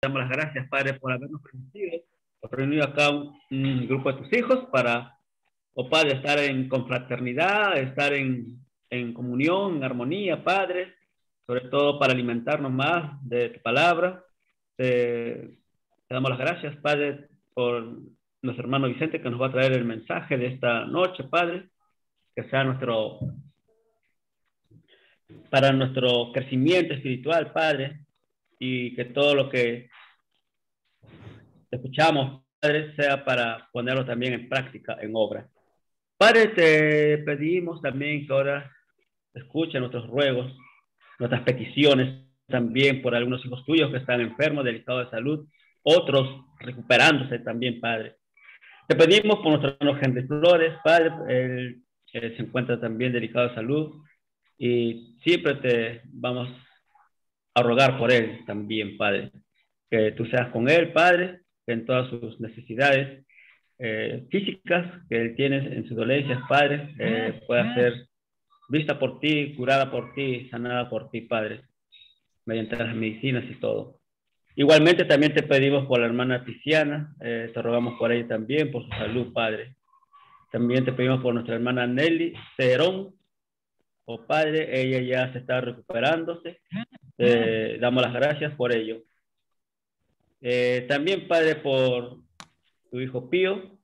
damos las gracias, Padre, por habernos permitido, por reunir acá un grupo de tus hijos para, oh Padre, estar en confraternidad, estar en comunión, en armonía, Padre, sobre todo para alimentarnos más de tu palabra. Te damos las gracias, Padre, por nuestro hermano Vicente que nos va a traer el mensaje de esta noche, Padre, que sea para nuestro crecimiento espiritual, Padre, y que todo lo que escuchamos, Padre, sea para ponerlo también en práctica, en obra. Padre, te pedimos también que ahora escuche nuestros ruegos, nuestras peticiones también por algunos hijos tuyos que están enfermos del estado de salud, otros recuperándose también, Padre. Te pedimos por nuestro hermano Henry Flores, Padre, él se encuentra también delicado de salud y siempre te vamos a rogar por él también, Padre. Que tú seas con él, Padre, que en todas sus necesidades físicas que él tiene en sus dolencias, Padre, pueda ser vista por ti, curada por ti, sanada por ti, Padre, mediante las medicinas y todo. Igualmente también te pedimos por la hermana Tiziana, te rogamos por ella también, por su salud, Padre. También te pedimos por nuestra hermana Nelly Cerón, oh Padre, ella ya se está recuperándose, damos las gracias por ello. También, Padre, por tu hijo Pío,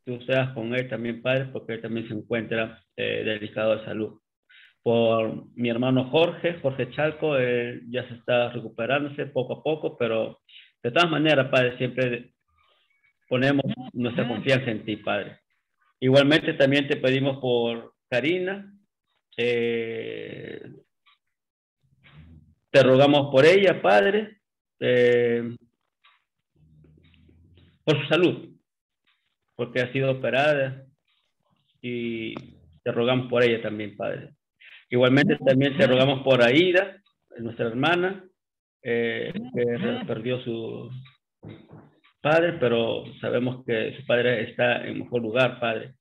tú seas con él también, Padre, porque él también se encuentra delicado de salud. Por mi hermano Jorge Chalco, él ya se está recuperándose poco a poco, pero de todas maneras, Padre, siempre ponemos nuestra confianza en ti, Padre. Igualmente también te pedimos por Karina, te rogamos por ella, Padre, por su salud, porque ha sido operada y te rogamos por ella también, Padre. Igualmente también te rogamos por Aida, nuestra hermana, que perdió su padre, pero sabemos que su padre está en mejor lugar, Padre.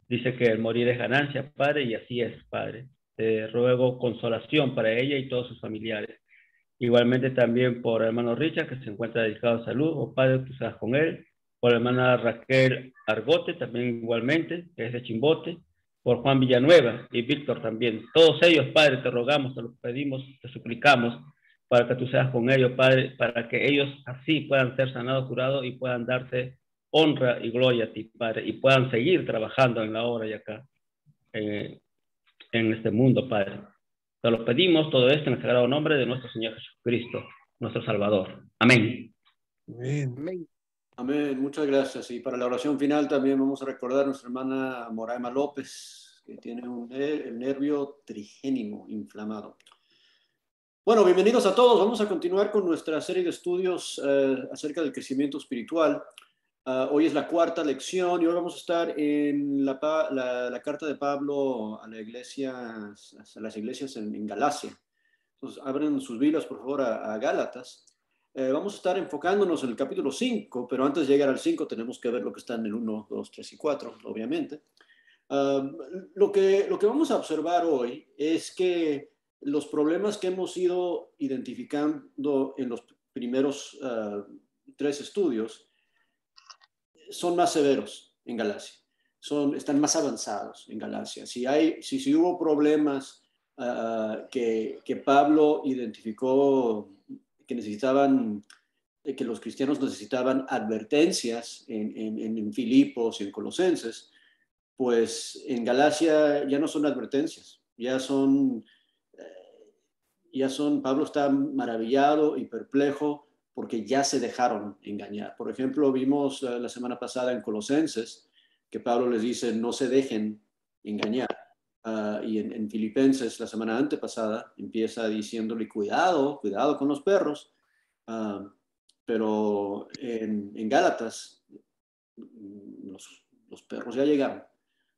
Dice que el morir es ganancia, Padre, y así es, Padre. Te ruego consolación para ella y todos sus familiares. Igualmente también por el hermano Richard, que se encuentra dedicado a salud, o Padre, tú seas con él. Por la hermana Raquel Argote, también igualmente, que es de Chimbote. Por Juan Villanueva y Víctor también. Todos ellos, Padre, te rogamos, te lo pedimos, te suplicamos, para que tú seas con ellos, Padre, para que ellos así puedan ser sanados, curados y puedan darte honra y gloria a ti, Padre, y puedan seguir trabajando en la obra y acá, en este mundo, Padre. Te lo pedimos todo esto en el sagrado nombre de nuestro Señor Jesucristo, nuestro Salvador. Amén. Amén. Amén. Muchas gracias. Y para la oración final también vamos a recordar a nuestra hermana Moraima López, que tiene el nervio trigémino inflamado. Bueno, bienvenidos a todos. Vamos a continuar con nuestra serie de estudios acerca del crecimiento espiritual. Hoy es la cuarta lección y hoy vamos a estar en la carta de Pablo a las iglesias en Galacia. Entonces, abren sus Biblias, por favor, a Gálatas. Vamos a estar enfocándonos en el capítulo 5, pero antes de llegar al 5 tenemos que ver lo que está en el 1, 2, 3 y 4, obviamente. Lo que vamos a observar hoy es que los problemas que hemos ido identificando en los primeros 3 estudios son más severos en Galacia, están más avanzados en Galacia. Si hubo problemas que Pablo identificó que los cristianos necesitaban advertencias en Filipos y en Colosenses, pues en Galacia ya no son advertencias, Pablo está maravillado y perplejo porque ya se dejaron engañar. Por ejemplo, vimos la semana pasada en Colosenses que Pablo les dice no se dejen engañar. Y en Filipenses la semana antepasada empieza diciéndole cuidado con los perros. Pero en Gálatas los perros ya llegaron.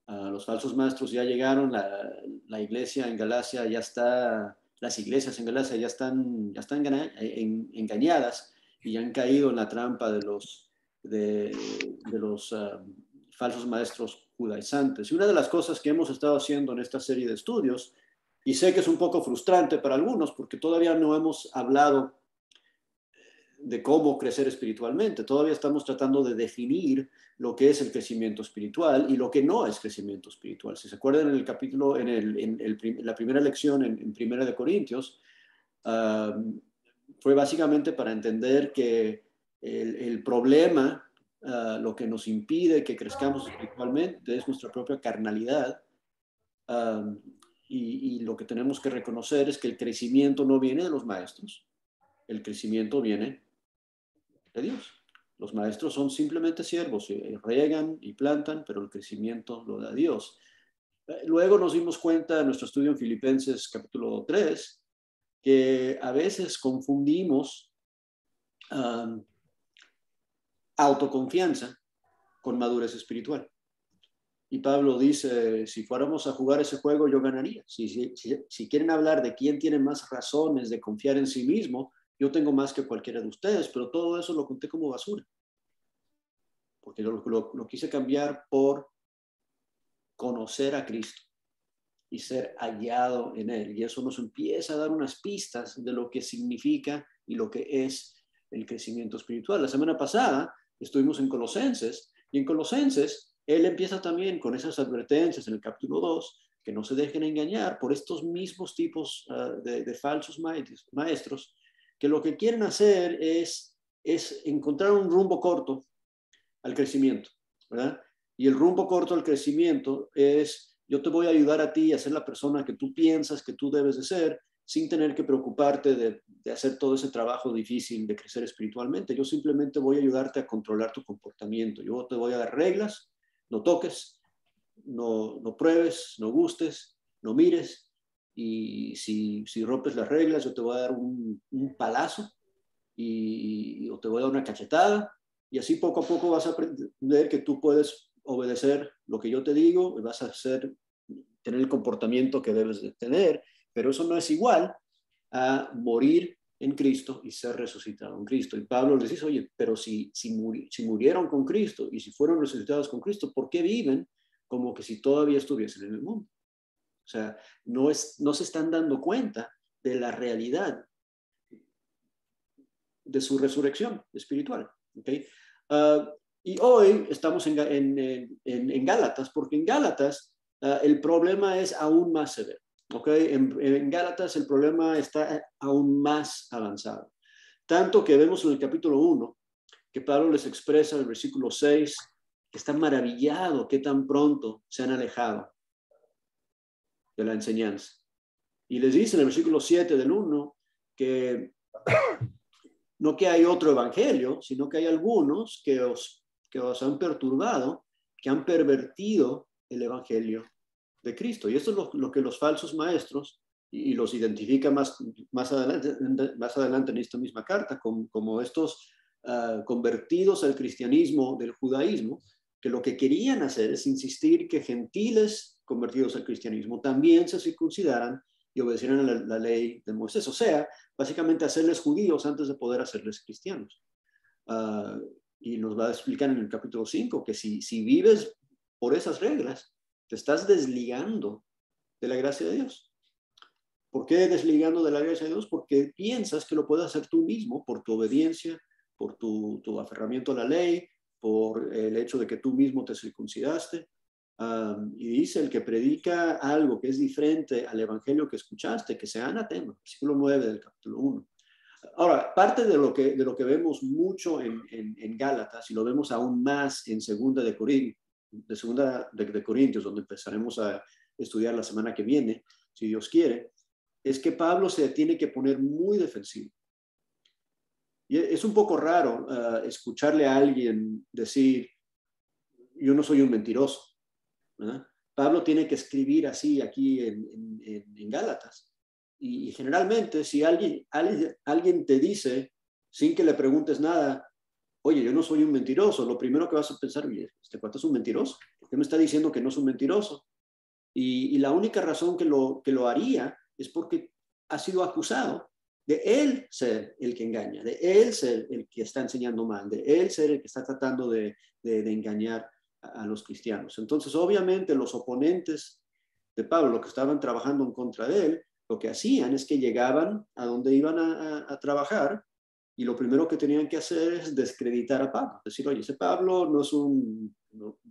Los falsos maestros ya llegaron, la iglesia en Galacia ya está, las iglesias en Galacia ya están engañadas y han caído en la trampa de los falsos maestros judaizantes. Y una de las cosas que hemos estado haciendo en esta serie de estudios, y sé que es un poco frustrante para algunos porque todavía no hemos hablado de cómo crecer espiritualmente. Todavía estamos tratando de definir lo que es el crecimiento espiritual y lo que no es crecimiento espiritual. Si se acuerdan en el capítulo, la primera lección en Primera de Corintios, fue básicamente para entender que el problema, lo que nos impide que crezcamos espiritualmente es nuestra propia carnalidad. Y lo que tenemos que reconocer es que el crecimiento no viene de los maestros, el crecimiento viene de Dios. Los maestros son simplemente siervos, riegan y plantan, pero el crecimiento lo da Dios. Luego nos dimos cuenta en nuestro estudio en Filipenses capítulo 3, que a veces confundimos autoconfianza con madurez espiritual. Y Pablo dice, si fuéramos a jugar ese juego, yo ganaría. Si quieren hablar de quién tiene más razones de confiar en sí mismo, yo tengo más que cualquiera de ustedes, pero todo eso lo conté como basura. Porque lo quise cambiar por conocer a Cristo y ser hallado en Él. Y eso nos empieza a dar unas pistas de lo que significa y lo que es el crecimiento espiritual. La semana pasada estuvimos en Colosenses, y en Colosenses él empieza también con esas advertencias en el capítulo 2, que no se dejen engañar por estos mismos tipos de falsos maestros, que lo que quieren hacer es encontrar un rumbo corto al crecimiento, ¿verdad? Y el rumbo corto al crecimiento es, yo te voy a ayudar a ti a ser la persona que tú piensas que tú debes de ser, sin tener que preocuparte de hacer todo ese trabajo difícil de crecer espiritualmente. Yo simplemente voy a ayudarte a controlar tu comportamiento. Yo te voy a dar reglas, no toques, no pruebes, no gustes, no mires, y si rompes las reglas, yo te voy a dar un palazo o te voy a dar una cachetada, y así poco a poco vas a aprender que tú puedes obedecer lo que yo te digo, y vas a tener el comportamiento que debes de tener, pero eso no es igual a morir en Cristo y ser resucitado en Cristo. Y Pablo les dice, oye, pero si murieron con Cristo y si fueron resucitados con Cristo, ¿por qué viven como que si todavía estuviesen en el mundo? O sea, no se están dando cuenta de la realidad de su resurrección espiritual. ¿Okay? Y hoy estamos en Gálatas, porque en Gálatas el problema es aún más severo. ¿Okay? En Gálatas el problema está aún más avanzado. Tanto que vemos en el capítulo 1 que Pablo les expresa en el versículo 6 que está maravillado que tan pronto se han alejado de la enseñanza. Y les dice en el versículo 7 del 1 que no que hay otro evangelio, sino que hay algunos que os han perturbado, que han pervertido el evangelio de Cristo. Y esto es lo que los falsos maestros, y los identifica más adelante en esta misma carta, como estos convertidos al cristianismo del judaísmo, que lo que querían hacer es insistir que gentiles convertidos al cristianismo también se circuncidaran y obedecieran a la ley de Moisés. O sea, básicamente hacerles judíos antes de poder hacerles cristianos. Y nos va a explicar en el capítulo 5 que si vives por esas reglas, te estás desligando de la gracia de Dios. ¿Por qué desligando de la gracia de Dios? Porque piensas que lo puedes hacer tú mismo por tu obediencia, por tu aferramiento a la ley, por el hecho de que tú mismo te circuncidaste. Y dice, el que predica algo que es diferente al evangelio que escuchaste, que sea anatema, versículo 9 del capítulo 1. Ahora, parte de lo que vemos mucho en Gálatas, y lo vemos aún más en segunda de Corintios, donde empezaremos a estudiar la semana que viene, si Dios quiere, es que Pablo se tiene que poner muy defensivo. Y es un poco raro escucharle a alguien decir, yo no soy un mentiroso, ¿verdad? Pablo tiene que escribir así aquí en Gálatas. Y generalmente, si alguien te dice, sin que le preguntes nada, oye, yo no soy un mentiroso, lo primero que vas a pensar, oye, ¿este cuate es un mentiroso? ¿Por qué me está diciendo que no es un mentiroso? Y la única razón que lo haría es porque ha sido acusado de él ser el que engaña, de él ser el que está enseñando mal, de él ser el que está tratando de engañar a los cristianos. Entonces, obviamente, los oponentes de Pablo, que estaban trabajando en contra de él, lo que hacían es que llegaban a donde iban a trabajar Y lo primero que tenían que hacer es descreditar a Pablo. Decir, oye, ese Pablo no es un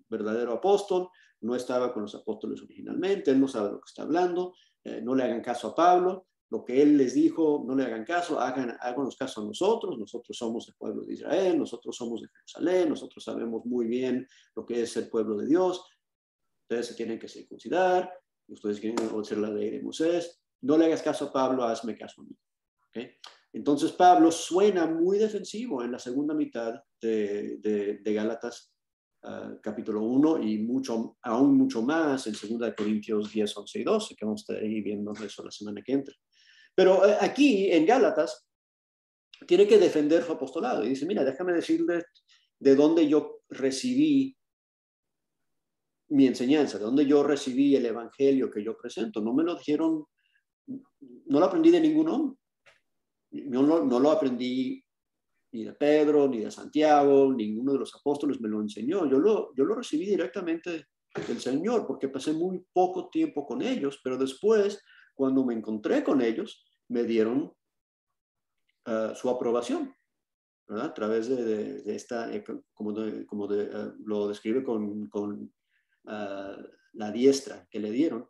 verdadero apóstol, no estaba con los apóstoles originalmente, él no sabe lo que está hablando, no le hagan caso a Pablo, lo que él les dijo, no le hagan caso, háganos caso a nosotros somos el pueblo de Israel, nosotros somos de Jerusalén, nosotros sabemos muy bien lo que es el pueblo de Dios, ustedes se tienen que circuncidar, ustedes quieren obedecer la ley de Moisés, no le hagas caso a Pablo, hazme caso a mí. ¿Okay? Entonces Pablo suena muy defensivo en la segunda mitad de Gálatas capítulo 1 y aún mucho más en 2 Corintios 10, 11 y 12, que vamos a estar ahí viendo eso la semana que entra. Pero aquí en Gálatas tiene que defender su apostolado y dice, mira, déjame decirle de dónde yo recibí mi enseñanza, de dónde yo recibí el evangelio que yo presento. No me lo dijeron, no lo aprendí de ningún hombre. No lo aprendí ni de Pedro, ni de Santiago, ninguno de los apóstoles me lo enseñó. Yo lo recibí directamente del Señor porque pasé muy poco tiempo con ellos, pero después, cuando me encontré con ellos, me dieron su aprobación, ¿verdad? A través de esta, lo describe con la diestra que le dieron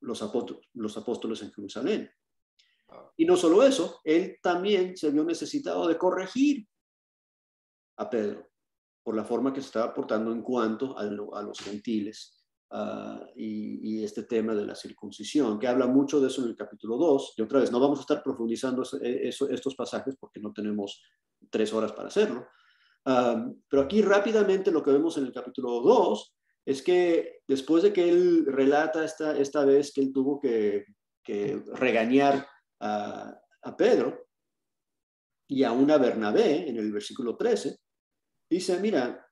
los apóstoles en Jerusalén. Y no solo eso, él también se vio necesitado de corregir a Pedro por la forma que se estaba portando en cuanto a los gentiles y este tema de la circuncisión, que habla mucho de eso en el capítulo 2. Y otra vez, no vamos a estar profundizando estos pasajes porque no tenemos 3 horas para hacerlo. Pero aquí rápidamente lo que vemos en el capítulo 2 es que después de que él relata esta vez que él tuvo que regañar a Pedro y aún a Bernabé en el versículo 13, dice, mira,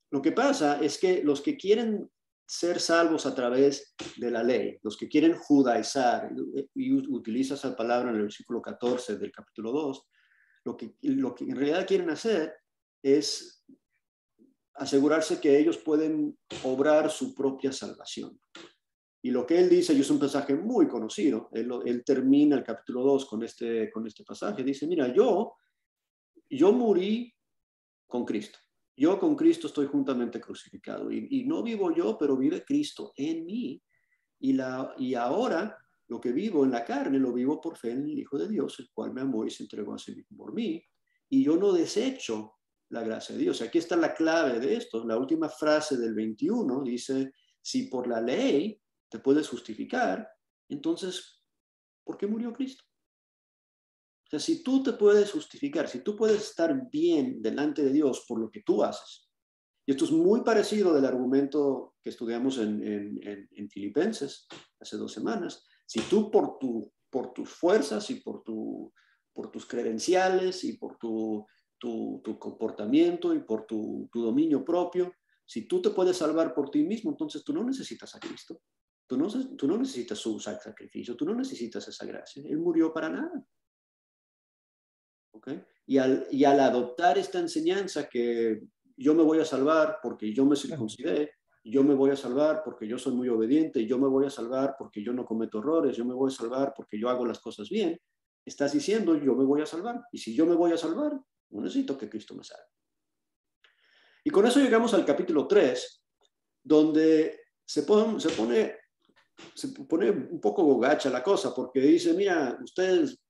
lo que pasa es que los que quieren ser salvos a través de la ley, los que quieren judaizar, y utiliza esa palabra en el versículo 14 del capítulo 2, lo que en realidad quieren hacer es asegurarse que ellos pueden obrar su propia salvación. Y lo que él dice, y es un pasaje muy conocido, él termina el capítulo 2 con este pasaje, dice, mira, yo morí con Cristo. Yo con Cristo estoy juntamente crucificado y no vivo yo, pero vive Cristo en mí. Y ahora lo que vivo en la carne lo vivo por fe en el Hijo de Dios, el cual me amó y se entregó a sí mismo por mí. Y yo no desecho la gracia de Dios. Aquí está la clave de esto. La última frase del 21 dice, si por la ley te puedes justificar, entonces, ¿por qué murió Cristo? O sea, si tú te puedes justificar, si tú puedes estar bien delante de Dios por lo que tú haces, y esto es muy parecido del argumento que estudiamos en Filipenses hace 2 semanas, si tú por tus fuerzas y por tus credenciales y por tu comportamiento y por tu dominio propio, si tú te puedes salvar por ti mismo, entonces tú no necesitas a Cristo. Tú no necesitas su sacrificio, tú no necesitas esa gracia. Él murió para nada. ¿Okay? Y al adoptar esta enseñanza que yo me voy a salvar porque yo me circuncidé, yo me voy a salvar porque yo soy muy obediente, yo me voy a salvar porque yo no cometo errores, yo me voy a salvar porque yo hago las cosas bien, estás diciendo yo me voy a salvar. Y si yo me voy a salvar, no necesito que Cristo me salve. Y con eso llegamos al capítulo 3, donde se pone un poco bogacha la cosa, porque dice, mira, ustedes,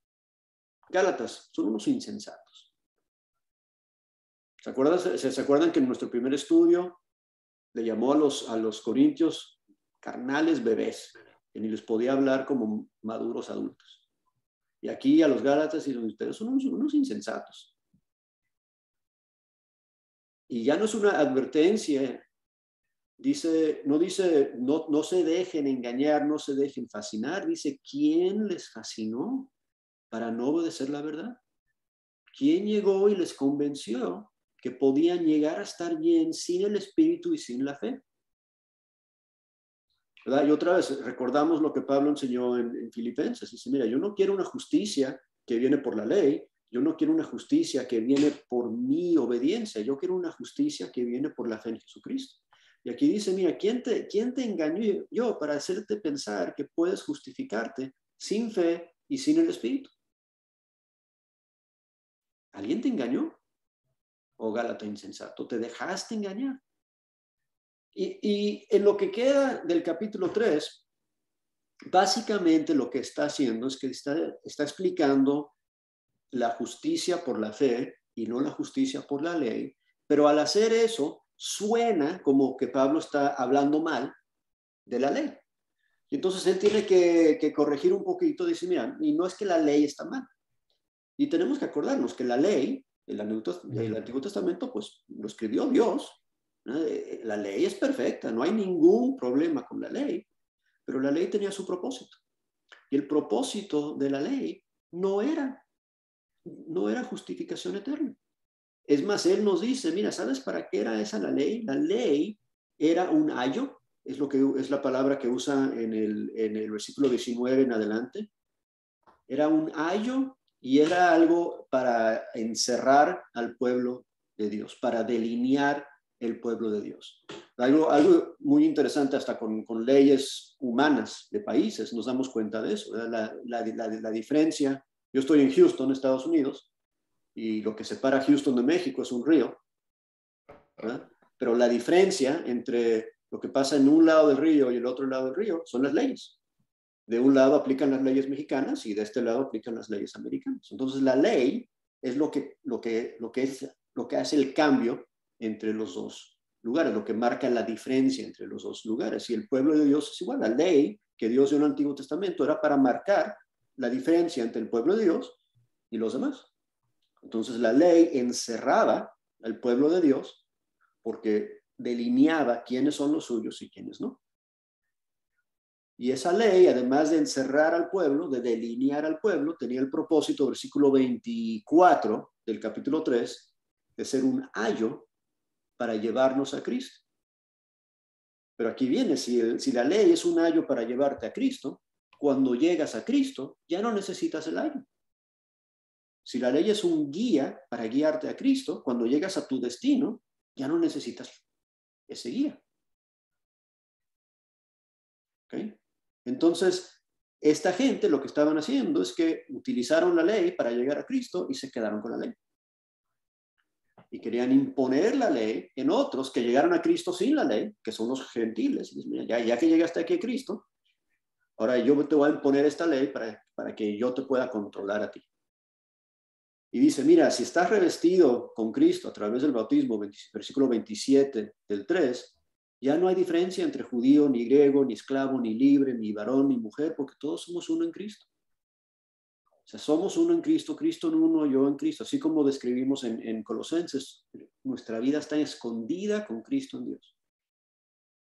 Gálatas, son unos insensatos. ¿Se acuerdan que en nuestro primer estudio le llamó a los corintios carnales bebés, que ni les podía hablar como maduros adultos? Y aquí a los Gálatas y ustedes son unos insensatos. Y ya no es una advertencia, no se dejen engañar, no se dejen fascinar, dice, ¿quién les fascinó para no obedecer la verdad? ¿Quién llegó y les convenció que podían llegar a estar bien sin el Espíritu y sin la fe? ¿Verdad? Y otra vez recordamos lo que Pablo enseñó en Filipenses. Dice, mira, yo no quiero una justicia que viene por la ley, yo no quiero una justicia que viene por mi obediencia, yo quiero una justicia que viene por la fe en Jesucristo. Y aquí dice, mira, ¿quién te engañó yo para hacerte pensar que puedes justificarte sin fe y sin el Espíritu? ¿Alguien te engañó? Oh, Gálata insensato, ¿te dejaste engañar? Y en lo que queda del capítulo 3, básicamente lo que está haciendo es que está explicando la justicia por la fe y no la justicia por la ley, pero al hacer eso suena como que Pablo está hablando mal de la ley. Y entonces él tiene que corregir un poquito, dice, mira, y no es que la ley está mal. Y tenemos que acordarnos que la ley, el Antiguo Testamento, pues lo escribió Dios. La ley es perfecta, no hay ningún problema con la ley, pero la ley tenía su propósito. Y el propósito de la ley no era justificación eterna. Es más, él nos dice, mira, ¿sabes para qué era esa la ley? La ley era un ayo, es la palabra que usa en el versículo 19 en adelante. Era un ayo y era algo para encerrar al pueblo de Dios, para delinear el pueblo de Dios. Algo muy interesante, hasta con leyes humanas de países, nos damos cuenta de eso, la diferencia. Yo estoy en Houston, Estados Unidos, y lo que separa Houston de México es un río, ¿verdad? Pero la diferencia entre lo que pasa en un lado del río y el otro lado del río son las leyes. De un lado aplican las leyes mexicanas y de este lado aplican las leyes americanas. Entonces la ley es lo que hace el cambio entre los dos lugares, lo que marca la diferencia entre los dos lugares. Y el pueblo de Dios es igual. La ley que Dios dio en el Antiguo Testamento era para marcar la diferencia entre el pueblo de Dios y los demás. Entonces la ley encerraba al pueblo de Dios porque delineaba quiénes son los suyos y quiénes no. Y esa ley, además de encerrar al pueblo, de delinear al pueblo, tenía el propósito, versículo 24 del capítulo 3, de ser un ayo para llevarnos a Cristo. Pero aquí viene, si la ley es un ayo para llevarte a Cristo, cuando llegas a Cristo, ya no necesitas el ayo. Si la ley es un guía para guiarte a Cristo, cuando llegas a tu destino, ya no necesitas ese guía. ¿Okay? Entonces, esta gente lo que estaban haciendo es que utilizaron la ley para llegar a Cristo y se quedaron con la ley. Y querían imponer la ley en otros que llegaron a Cristo sin la ley, que son los gentiles. Y dicen, mira, ya que llegaste aquí a Cristo, ahora yo te voy a imponer esta ley para que yo te pueda controlar a ti. Y dice, mira, si estás revestido con Cristo a través del bautismo, versículo 27 del 3, ya no hay diferencia entre judío, ni griego, ni esclavo, ni libre, ni varón, ni mujer, porque todos somos uno en Cristo. O sea, somos uno en Cristo, Cristo en uno, yo en Cristo. Así como describimos en Colosenses, nuestra vida está escondida con Cristo en Dios.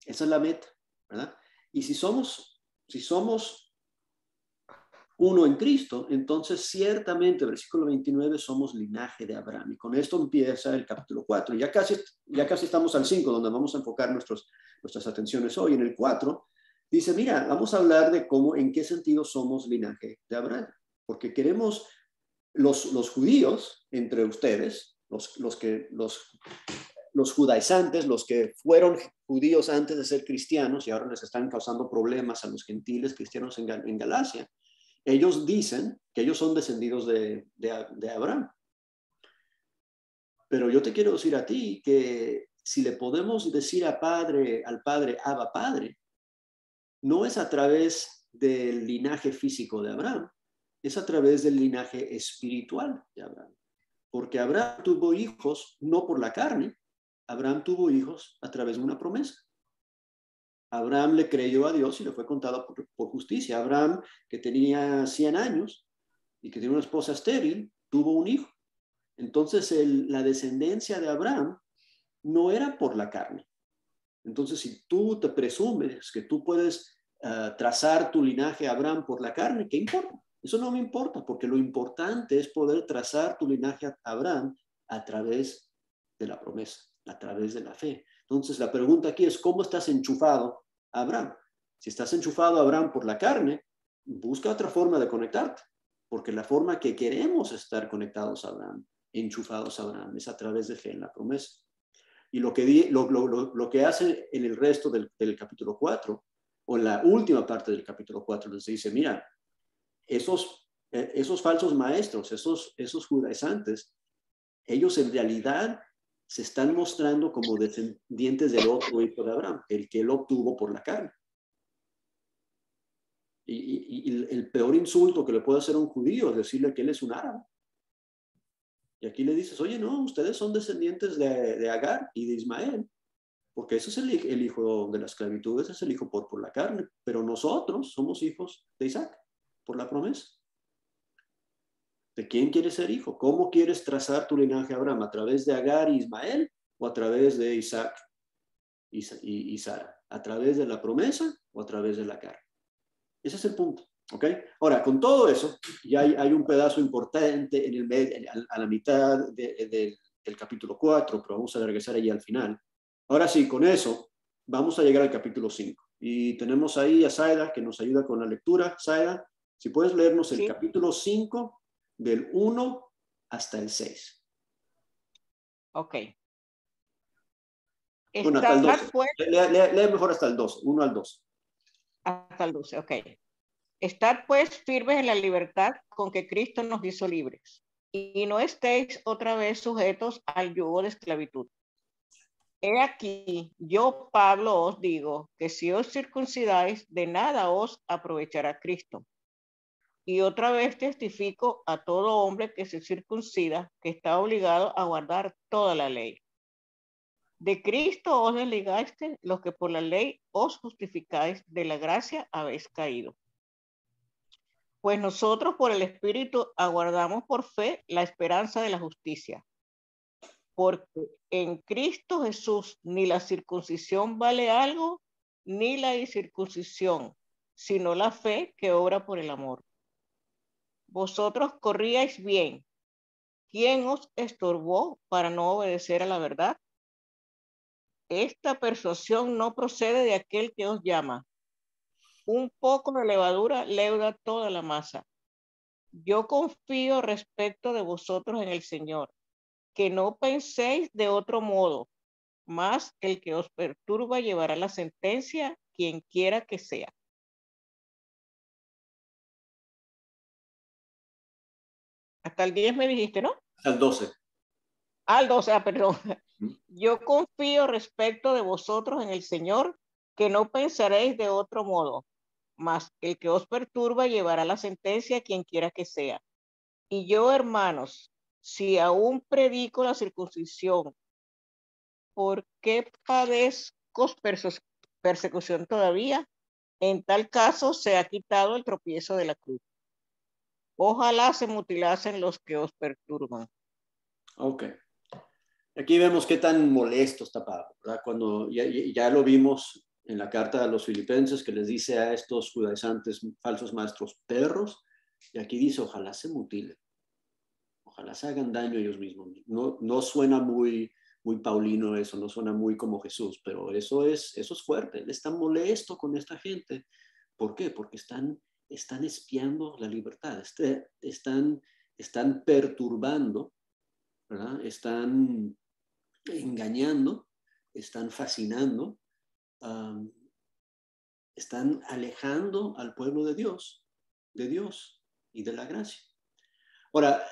Esa es la meta, ¿verdad? Y si somos uno en Cristo, entonces ciertamente, versículo 29, somos linaje de Abraham. Y con esto empieza el capítulo 4. Ya casi estamos al 5, donde vamos a enfocar nuestras atenciones hoy. En el 4 dice, mira, vamos a hablar de en qué sentido somos linaje de Abraham. Porque queremos, los judíos entre ustedes, los judaizantes, los que fueron judíos antes de ser cristianos y ahora les están causando problemas a los gentiles cristianos en Galacia, ellos dicen que ellos son descendidos de Abraham. Pero yo te quiero decir a ti que si le podemos decir al Padre, Abba Padre, no es a través del linaje físico de Abraham, es a través del linaje espiritual de Abraham. Porque Abraham tuvo hijos no por la carne, Abraham tuvo hijos a través de una promesa. Abraham le creyó a Dios y le fue contado por justicia. Abraham, que tenía 100 años y que tenía una esposa estéril, tuvo un hijo. Entonces, la descendencia de Abraham no era por la carne. Entonces, si tú te presumes que tú puedes trazar tu linaje a Abraham por la carne, ¿qué importa? Eso no me importa, porque lo importante es poder trazar tu linaje a Abraham a través de la promesa, a través de la fe. Entonces, la pregunta aquí es, ¿cómo estás enchufado a Abraham? Si estás enchufado a Abraham por la carne, busca otra forma de conectarte, porque la forma que queremos estar conectados a Abraham, enchufados a Abraham, es a través de fe en la promesa. Y lo que hace en el resto del capítulo 4, o en la última parte del capítulo 4, les dice, mira, esos falsos maestros, esos judaizantes, Ellos en realidad se están mostrando como descendientes del otro hijo de Abraham, el que él obtuvo por la carne. Y el peor insulto que le puede hacer a un judío es decirle que él es un árabe. Y aquí le dices, oye, no, ustedes son descendientes de Agar y de Ismael, porque ese es el hijo de la esclavitud, ese es el hijo por la carne, pero nosotros somos hijos de Isaac, por la promesa. ¿De quién quieres ser hijo? ¿Cómo quieres trazar tu linaje, Abraham? ¿A través de Agar y Ismael o a través de Isaac y Sara? ¿A través de la promesa o a través de la carne? Ese es el punto. ¿Ok? Ahora, con todo eso, ya hay un pedazo importante en el medio, a la mitad del capítulo 4, pero vamos a regresar allí al final. Ahora sí, con eso, vamos a llegar al capítulo 5. Y tenemos ahí a Saida, que nos ayuda con la lectura. Saida, si puedes leernos el capítulo 5, del 1 hasta el 6. Ok. Bueno, hasta el 12. Pues, lee mejor hasta el 12, 1 al 12. Hasta el 12, ok. Estad pues firmes en la libertad con que Cristo nos hizo libres, y no estéis otra vez sujetos al yugo de esclavitud. He aquí, yo, Pablo, os digo que si os circuncidáis, de nada os aprovechará Cristo. Y otra vez testifico a todo hombre que se circuncida, que está obligado a guardar toda la ley. De Cristo os desligaste los que por la ley os justificáis, de la gracia habéis caído. Pues nosotros por el Espíritu aguardamos por fe la esperanza de la justicia. Porque en Cristo Jesús ni la circuncisión vale algo, ni la incircuncisión, sino la fe que obra por el amor. Vosotros corríais bien. ¿Quién os estorbó para no obedecer a la verdad? Esta persuasión no procede de aquel que os llama. Un poco de levadura leuda toda la masa. Yo confío respecto de vosotros en el Señor, que no penséis de otro modo, mas el que os perturba llevará la sentencia, quien quiera que sea. Hasta el 10 me dijiste, ¿no? Hasta el 12. Al 12, perdón. Yo confío respecto de vosotros en el Señor, que no pensaréis de otro modo, mas el que os perturba llevará la sentencia, quien quiera que sea. Y yo, hermanos, si aún predico la circuncisión, ¿por qué padezco persecución todavía? En tal caso se ha quitado el tropiezo de la cruz. Ojalá se mutilasen los que os perturban. Ok. Aquí vemos qué tan molesto está Pablo, ¿verdad? Cuando ya lo vimos en la carta a los filipenses, que les dice a estos judaizantes falsos maestros perros, y aquí dice, ojalá se mutilen, ojalá se hagan daño a ellos mismos. No suena muy paulino eso, no suena muy como Jesús, pero eso es fuerte. Él está molesto con esta gente. ¿Por qué? Porque están espiando la libertad, están perturbando, ¿verdad? Están engañando, están fascinando, están alejando al pueblo de Dios y de la gracia. Ahora,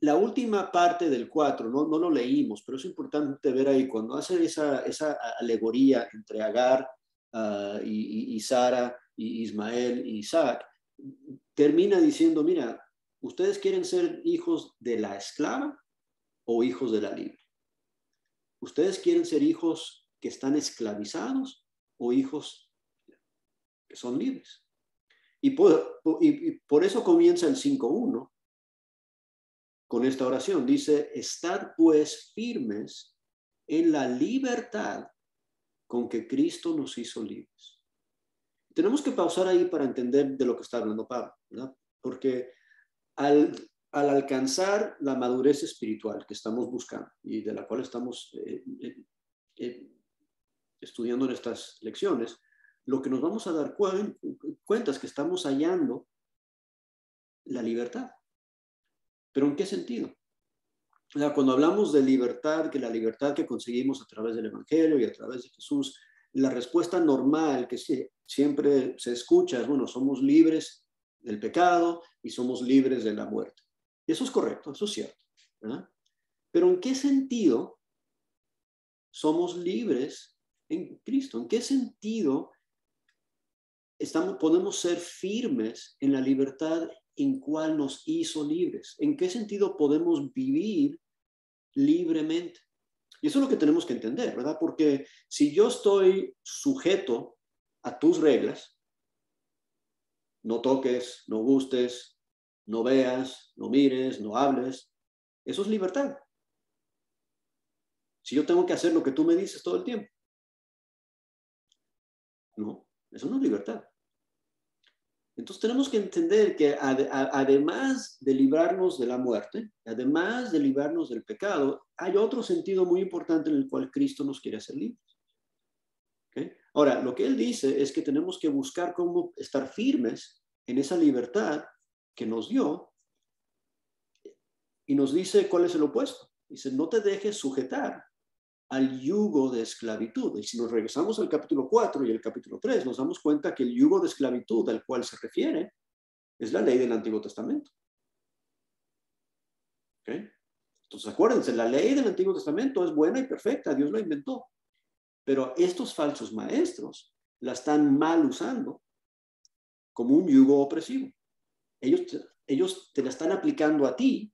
la última parte del 4, no lo leímos, pero es importante ver ahí, cuando hace esa alegoría entre Agar y Sara, y Ismael y Isaac, termina diciendo, mira, ¿ustedes quieren ser hijos de la esclava o hijos de la libre? ¿Ustedes quieren ser hijos que están esclavizados o hijos que son libres? Y por eso comienza el 5.1 con esta oración. Dice, estad pues firmes en la libertad con que Cristo nos hizo libres. Tenemos que pausar ahí para entender de lo que está hablando Pablo, ¿verdad? Porque al alcanzar la madurez espiritual que estamos buscando y de la cual estamos estudiando en estas lecciones, lo que nos vamos a dar cuenta es que estamos hallando la libertad. ¿Pero en qué sentido? O sea, cuando hablamos de libertad, que la libertad que conseguimos a través del Evangelio y a través de Jesús, la respuesta normal que siempre se escucha es, bueno, somos libres del pecado y somos libres de la muerte. Y eso es correcto, eso es cierto, ¿verdad? Pero ¿en qué sentido somos libres en Cristo? ¿En qué sentido podemos ser firmes en la libertad en cual nos hizo libres? ¿En qué sentido podemos vivir libremente? Y eso es lo que tenemos que entender, ¿verdad? Porque si yo estoy sujeto a tus reglas, no toques, no gustes, no veas, no mires, no hables, eso es libertad. Si yo tengo que hacer lo que tú me dices todo el tiempo, no, eso no es libertad. Entonces tenemos que entender que además de librarnos de la muerte, además de librarnos del pecado, hay otro sentido muy importante en el cual Cristo nos quiere hacer libres. ¿Okay? Ahora, lo que él dice es que tenemos que buscar cómo estar firmes en esa libertad que nos dio, y nos dice cuál es el opuesto. Dice, no te dejes sujetar al yugo de esclavitud. Y si nos regresamos al capítulo 4 y el capítulo 3, nos damos cuenta que el yugo de esclavitud al cual se refiere es la ley del Antiguo Testamento. ¿Okay? Entonces, acuérdense, la ley del Antiguo Testamento es buena y perfecta, Dios la inventó. Pero estos falsos maestros la están mal usando como un yugo opresivo. Ellos te la están aplicando a ti,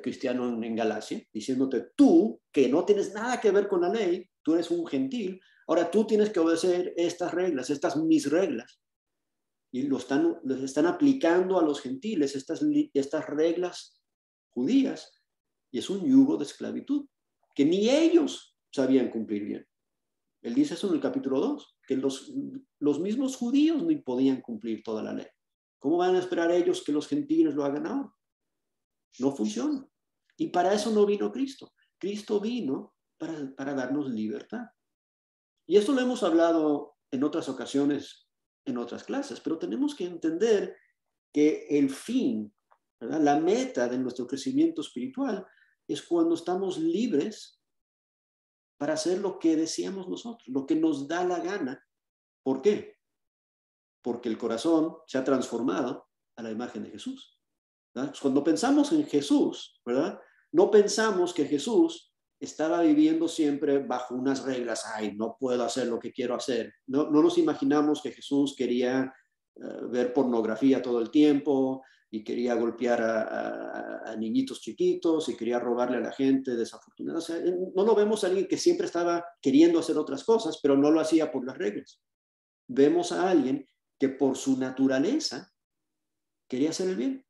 cristiano en Galacia, diciéndote tú, que no tienes nada que ver con la ley, tú eres un gentil, ahora tú tienes que obedecer estas reglas, estas mis reglas. Y los están aplicando a los gentiles estas reglas judías, y es un yugo de esclavitud que ni ellos sabían cumplir bien. Él dice eso en el capítulo 2, que los mismos judíos ni podían cumplir toda la ley. ¿Cómo van a esperar ellos que los gentiles lo hagan ahora? No funciona. Y para eso no vino Cristo. Cristo vino para darnos libertad. Y esto lo hemos hablado en otras ocasiones, en otras clases, pero tenemos que entender que el fin, ¿verdad? La meta de nuestro crecimiento espiritual es cuando estamos libres para hacer lo que deseamos nosotros, lo que nos da la gana. ¿Por qué? Porque el corazón se ha transformado a la imagen de Jesús. ¿Verdad? Cuando pensamos en Jesús, ¿verdad? No pensamos que Jesús estaba viviendo siempre bajo unas reglas. Ay, no puedo hacer lo que quiero hacer. No nos imaginamos que Jesús quería ver pornografía todo el tiempo y quería golpear a niñitos chiquitos y quería robarle a la gente desafortunada. O sea, no lo vemos a alguien que siempre estaba queriendo hacer otras cosas, pero no lo hacía por las reglas. Vemos a alguien que por su naturaleza quería hacer el bien.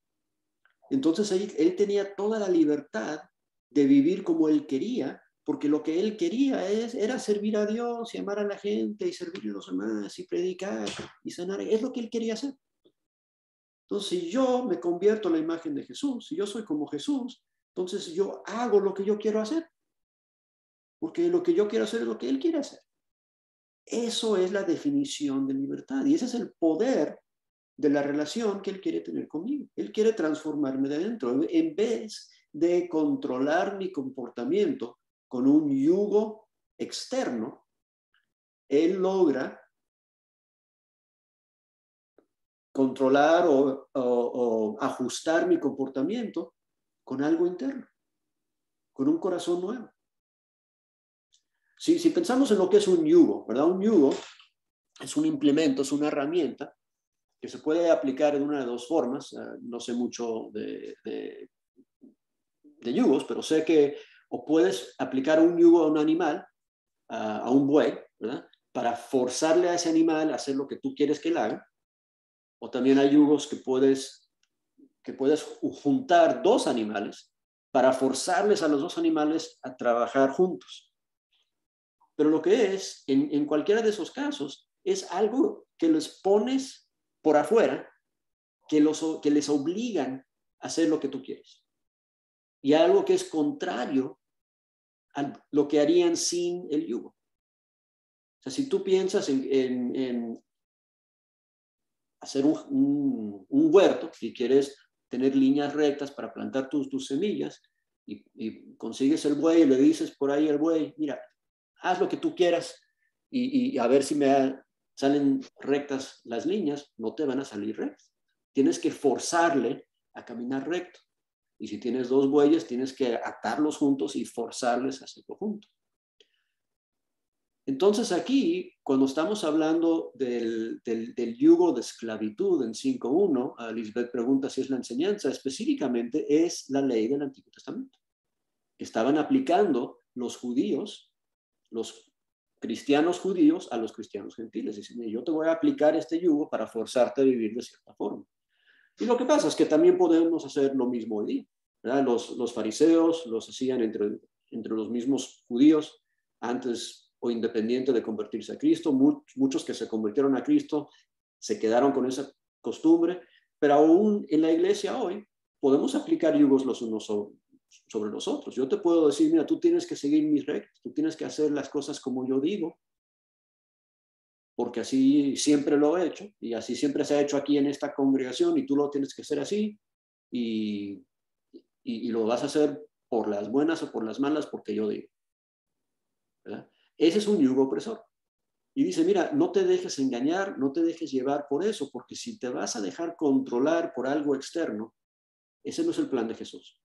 Entonces él tenía toda la libertad de vivir como él quería, porque lo que él quería era servir a Dios y amar a la gente y servir a los demás y predicar y sanar. Es lo que él quería hacer. Entonces, si yo me convierto en la imagen de Jesús, si yo soy como Jesús, entonces yo hago lo que yo quiero hacer, porque lo que yo quiero hacer es lo que él quiere hacer. Eso es la definición de libertad y ese es el poder de la relación que él quiere tener conmigo. Él quiere transformarme de dentro. En vez de controlar mi comportamiento con un yugo externo, él logra controlar o ajustar mi comportamiento con algo interno, con un corazón nuevo. Si pensamos en lo que es un yugo, ¿verdad? Un yugo es un implemento, es una herramienta que se puede aplicar en una de dos formas. No sé mucho de yugos, pero sé que o puedes aplicar un yugo a un animal, a un buey, ¿verdad? Para forzarle a ese animal a hacer lo que tú quieres que él haga. O también hay yugos que puedes juntar dos animales para forzarles a los dos animales a trabajar juntos. Pero lo que es, en cualquiera de esos casos, es algo que les pones por afuera, que les obligan a hacer lo que tú quieres. Y algo que es contrario a lo que harían sin el yugo. O sea, si tú piensas en hacer un huerto y quieres tener líneas rectas para plantar tus semillas y consigues el buey y le dices por ahí al buey, mira, haz lo que tú quieras y a ver si me salen rectas las líneas, no te van a salir rectas. Tienes que forzarle a caminar recto. Y si tienes 2 bueyes, tienes que atarlos juntos y forzarles a hacerlo juntos. Entonces aquí, cuando estamos hablando del yugo de esclavitud en 5.1, Lisbeth pregunta si es la enseñanza, específicamente es la ley del Antiguo Testamento. Estaban aplicando los judíos, los cristianos judíos a los cristianos gentiles. Dicen, yo te voy a aplicar este yugo para forzarte a vivir de cierta forma. Y lo que pasa es que también podemos hacer lo mismo hoy día, ¿verdad? Los fariseos los hacían entre los mismos judíos antes o independiente de convertirse a Cristo. Muchos que se convirtieron a Cristo se quedaron con esa costumbre, pero aún en la iglesia hoy podemos aplicar yugos los unos sobre los otros. Yo te puedo decir, mira, tú tienes que seguir mis reglas, tú tienes que hacer las cosas como yo digo, porque así siempre lo he hecho y así siempre se ha hecho aquí en esta congregación y tú lo tienes que hacer así y lo vas a hacer por las buenas o por las malas porque yo digo, ¿verdad? Ese es un yugo opresor. Y dice, mira, no te dejes engañar, no te dejes llevar por eso, porque si te vas a dejar controlar por algo externo, ese no es el plan de Jesús.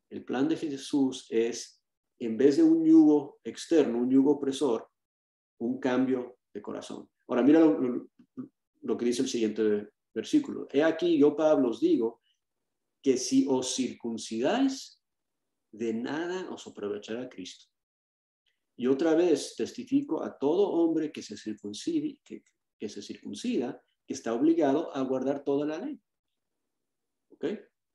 El plan de Jesús es, en vez de un yugo externo, un yugo opresor, un cambio de corazón. Ahora, mira lo que dice el siguiente versículo. He aquí, yo, Pablo, os digo que si os circuncidáis, de nada os aprovechará Cristo. Y otra vez testifico a todo hombre que se circuncida, que está obligado a guardar toda la ley. ¿Ok?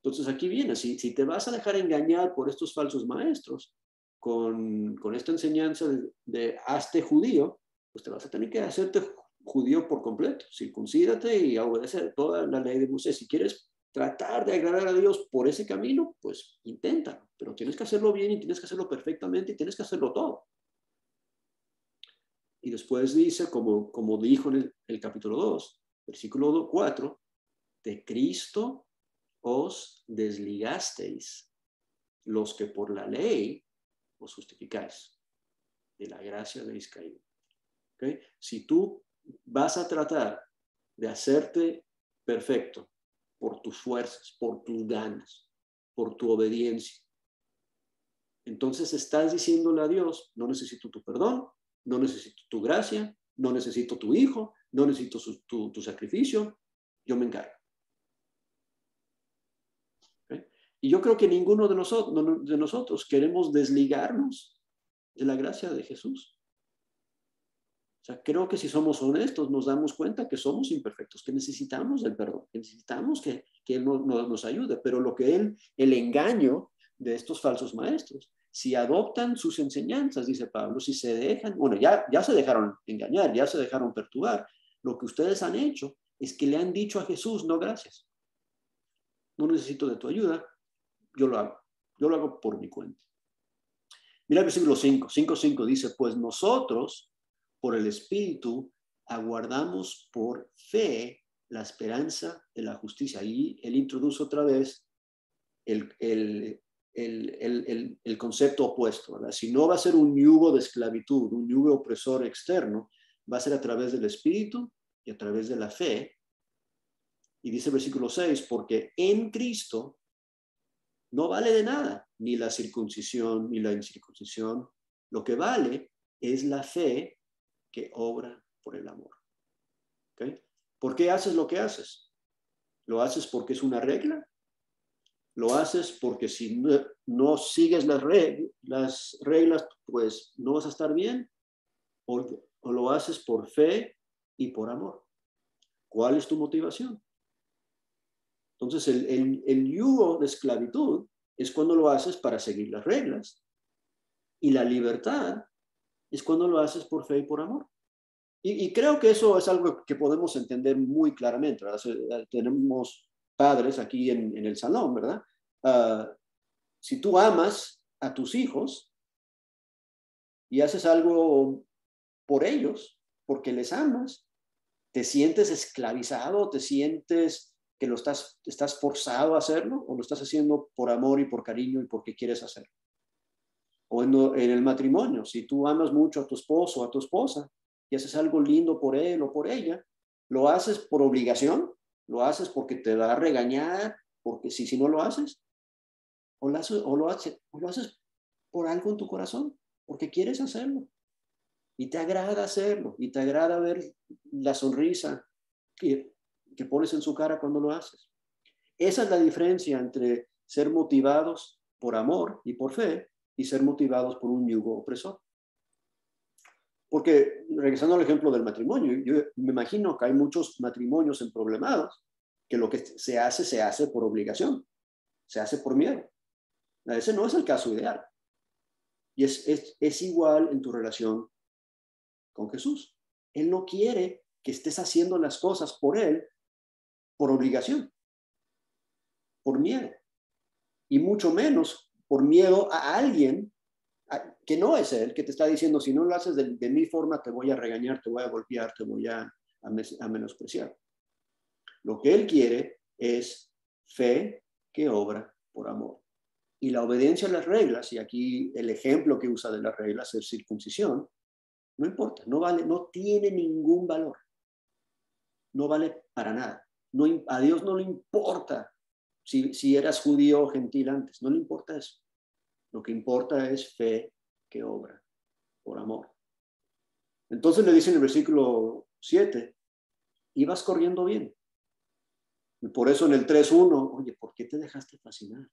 Entonces aquí viene, si te vas a dejar engañar por estos falsos maestros con esta enseñanza de hazte judío, pues te vas a tener que hacerte judío por completo. Circuncídate y obedece toda la ley de Moisés. Si quieres tratar de agradar a Dios por ese camino, pues inténtalo. Pero tienes que hacerlo bien y tienes que hacerlo perfectamente y tienes que hacerlo todo. Y después dice, como dijo en el capítulo 2, versículo 4, de Cristo os desligasteis los que por la ley os justificáis. De la gracia habéis caído. ¿Okay? Si tú vas a tratar de hacerte perfecto por tus fuerzas, por tus ganas, por tu obediencia, entonces estás diciéndole a Dios, no necesito tu perdón, no necesito tu gracia, no necesito tu hijo, no necesito tu sacrificio, yo me encargo. ¿Okay? Y yo creo que ninguno de nosotros queremos desligarnos de la gracia de Jesús. O sea, creo que si somos honestos nos damos cuenta que somos imperfectos, que necesitamos el perdón, que necesitamos que Él nos ayude, pero el engaño de estos falsos maestros, si adoptan sus enseñanzas, dice Pablo, si se dejan, bueno, ya se dejaron engañar, ya se dejaron perturbar, lo que ustedes han hecho es que le han dicho a Jesús, no gracias, no necesito de tu ayuda, yo lo hago por mi cuenta. Mira el versículo 5 dice, pues nosotros, por el Espíritu, aguardamos por fe la esperanza de la justicia. Ahí él introduce otra vez el concepto opuesto, ¿verdad? Si no va a ser un yugo de esclavitud, un yugo opresor externo, va a ser a través del Espíritu y a través de la fe. Y dice el versículo 6, porque en Cristo no vale de nada ni la circuncisión ni la incircuncisión. Lo que vale es la fe que obra por el amor. ¿Okay? ¿Por qué haces lo que haces? ¿Lo haces porque es una regla? ¿Lo haces porque si no sigues las reglas, pues no vas a estar bien? ¿O lo haces por fe y por amor? ¿Cuál es tu motivación? Entonces, el yugo de esclavitud es cuando lo haces para seguir las reglas. Y la libertad es cuando lo haces por fe y por amor. Y creo que eso es algo que podemos entender muy claramente, ¿verdad? Tenemos padres aquí en el salón, ¿verdad? Si tú amas a tus hijos y haces algo por ellos, porque les amas, te sientes esclavizado, te sientes que estás forzado a hacerlo, o lo estás haciendo por amor y por cariño y porque quieres hacerlo. O en el matrimonio, si tú amas mucho a tu esposo o a tu esposa y haces algo lindo por él o por ella, lo haces por obligación, lo haces porque te va a regañar, porque si no lo haces, o lo haces por algo en tu corazón, porque quieres hacerlo. Y te agrada hacerlo, y te agrada ver la sonrisa que pones en su cara cuando lo haces. Esa es la diferencia entre ser motivados por amor y por fe y ser motivados por un yugo opresor. Porque, regresando al ejemplo del matrimonio, yo me imagino que hay muchos matrimonios emproblemados que lo que se hace por obligación, se hace por miedo. Ese no es el caso ideal. Y es igual en tu relación con Jesús. Él no quiere que estés haciendo las cosas por Él, por obligación, por miedo. Y mucho menos por miedo a alguien que no es Él, que te está diciendo, si no lo haces de mi forma, te voy a regañar, te voy a golpear, te voy a menospreciar. Lo que Él quiere es fe que obra por amor. Y la obediencia a las reglas, y aquí el ejemplo que usa de las reglas es circuncisión, no importa, no vale, no tiene ningún valor. No vale para nada. No, a Dios no le importa si eras judío o gentil antes, no le importa eso. Lo que importa es fe que obra por amor. Entonces le dice en el versículo 7, ibas corriendo bien. Y por eso en el 3:1, oye, ¿por qué te dejaste fascinar?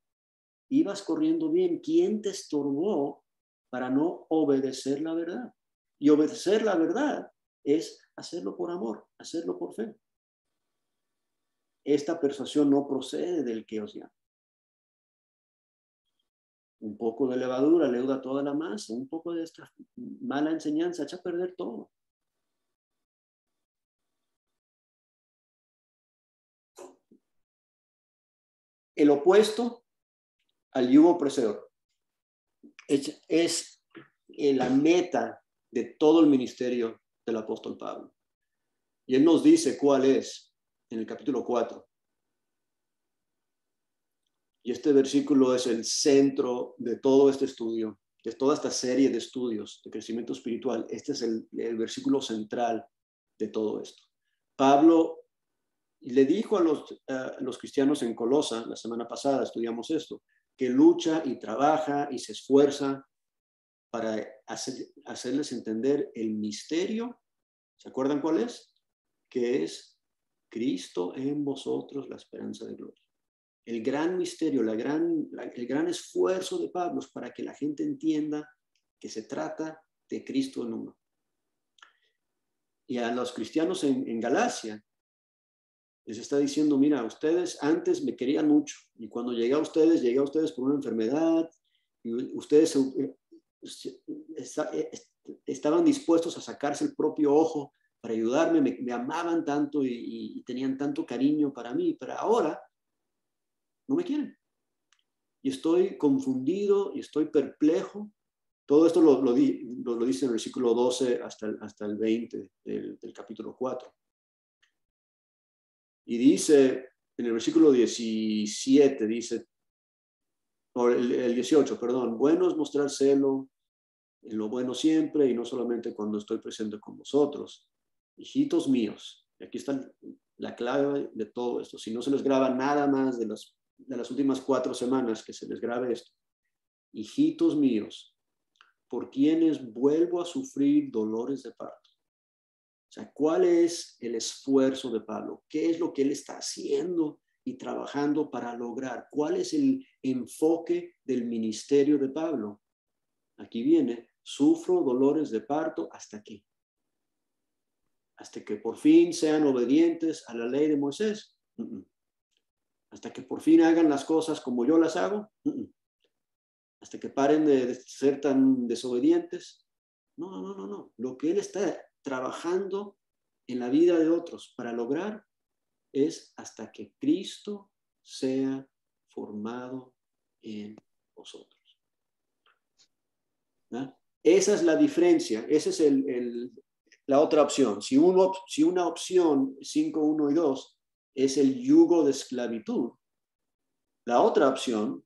Ibas corriendo bien. ¿Quién te estorbó para no obedecer la verdad? Y obedecer la verdad es hacerlo por amor, hacerlo por fe. Esta persuasión no procede del que os llama. Un poco de levadura leuda toda la masa, un poco de esta mala enseñanza echa a perder todo. El opuesto al yugo opresor es la meta de todo el ministerio del apóstol Pablo. Y él nos dice cuál es en el capítulo 4. Y este versículo es el centro de todo este estudio, de toda esta serie de estudios de crecimiento espiritual. Este es el versículo central de todo esto. Pablo le dijo a los cristianos en Colosa, la semana pasada estudiamos esto, que lucha y trabaja y se esfuerza para hacerles entender el misterio. ¿Se acuerdan cuál es? Que es Cristo en vosotros, la esperanza de gloria. El gran misterio, el gran esfuerzo de Pablo es para que la gente entienda que se trata de Cristo en uno. Y a los cristianos en Galacia les está diciendo, mira, ustedes antes me querían mucho y cuando llegué a ustedes por una enfermedad y ustedes estaban dispuestos a sacarse el propio ojo para ayudarme, me amaban tanto y tenían tanto cariño para mí, pero ahora no me quieren. Y estoy confundido y estoy perplejo. Todo esto lo dice en el versículo 12 hasta el 20 del capítulo 4. Y dice, en el versículo 17, dice, o el 18, perdón, bueno es mostrar celo en lo bueno siempre y no solamente cuando estoy presente con vosotros. Hijitos míos, y aquí está la clave de todo esto. Si no se les graba nada más de las últimas 4 semanas, que se les grabe esto. Hijitos míos, por quienes vuelvo a sufrir dolores de parto. O sea, ¿cuál es el esfuerzo de Pablo? ¿Qué es lo que él está haciendo y trabajando para lograr? ¿Cuál es el enfoque del ministerio de Pablo? Aquí viene, sufro dolores de parto ¿hasta qué? Hasta que por fin sean obedientes a la ley de Moisés. Hasta que por fin hagan las cosas como yo las hago. Hasta que paren de ser tan desobedientes. No. Lo que él está trabajando en la vida de otros para lograr es hasta que Cristo sea formado en vosotros. ¿Ah? Esa es la diferencia, esa es la otra opción. Si una opción 5, 1 y 2 es el yugo de esclavitud, la otra opción,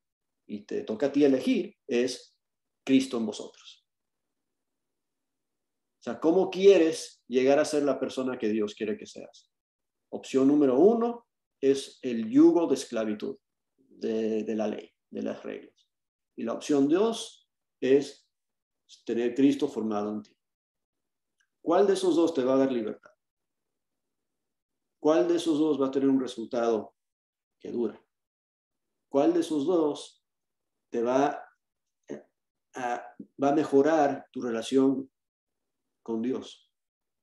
y te toca a ti elegir, es Cristo en vosotros. O sea, ¿cómo quieres llegar a ser la persona que Dios quiere que seas? Opción número 1 es el yugo de esclavitud de la ley. de las reglas. Y la opción 2 es tener Cristo formado en ti. ¿Cuál de esos dos te va a dar libertad? ¿Cuál de esos dos va a tener un resultado que dura? ¿Cuál de esos dos te va a mejorar tu relación con Dios?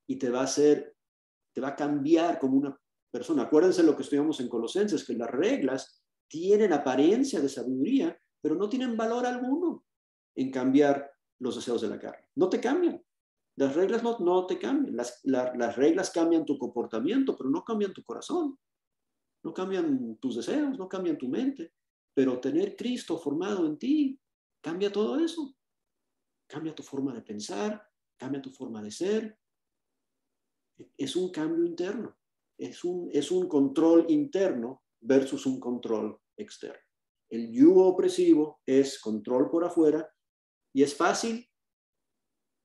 Y te va a cambiar como una persona. Acuérdense lo que estudiamos en Colosenses, que las reglas tienen apariencia de sabiduría, pero no tienen valor alguno en cambiar los deseos de la carne. No te cambian. Las reglas no te cambian. Las reglas cambian tu comportamiento, pero no cambian tu corazón. No cambian tus deseos, no cambian tu mente. Pero tener Cristo formado en ti cambia todo eso. Cambia tu forma de pensar, cambia tu forma de ser. Es un cambio interno. Es un control interno versus un control externo. El yugo opresivo es control por afuera y es fácil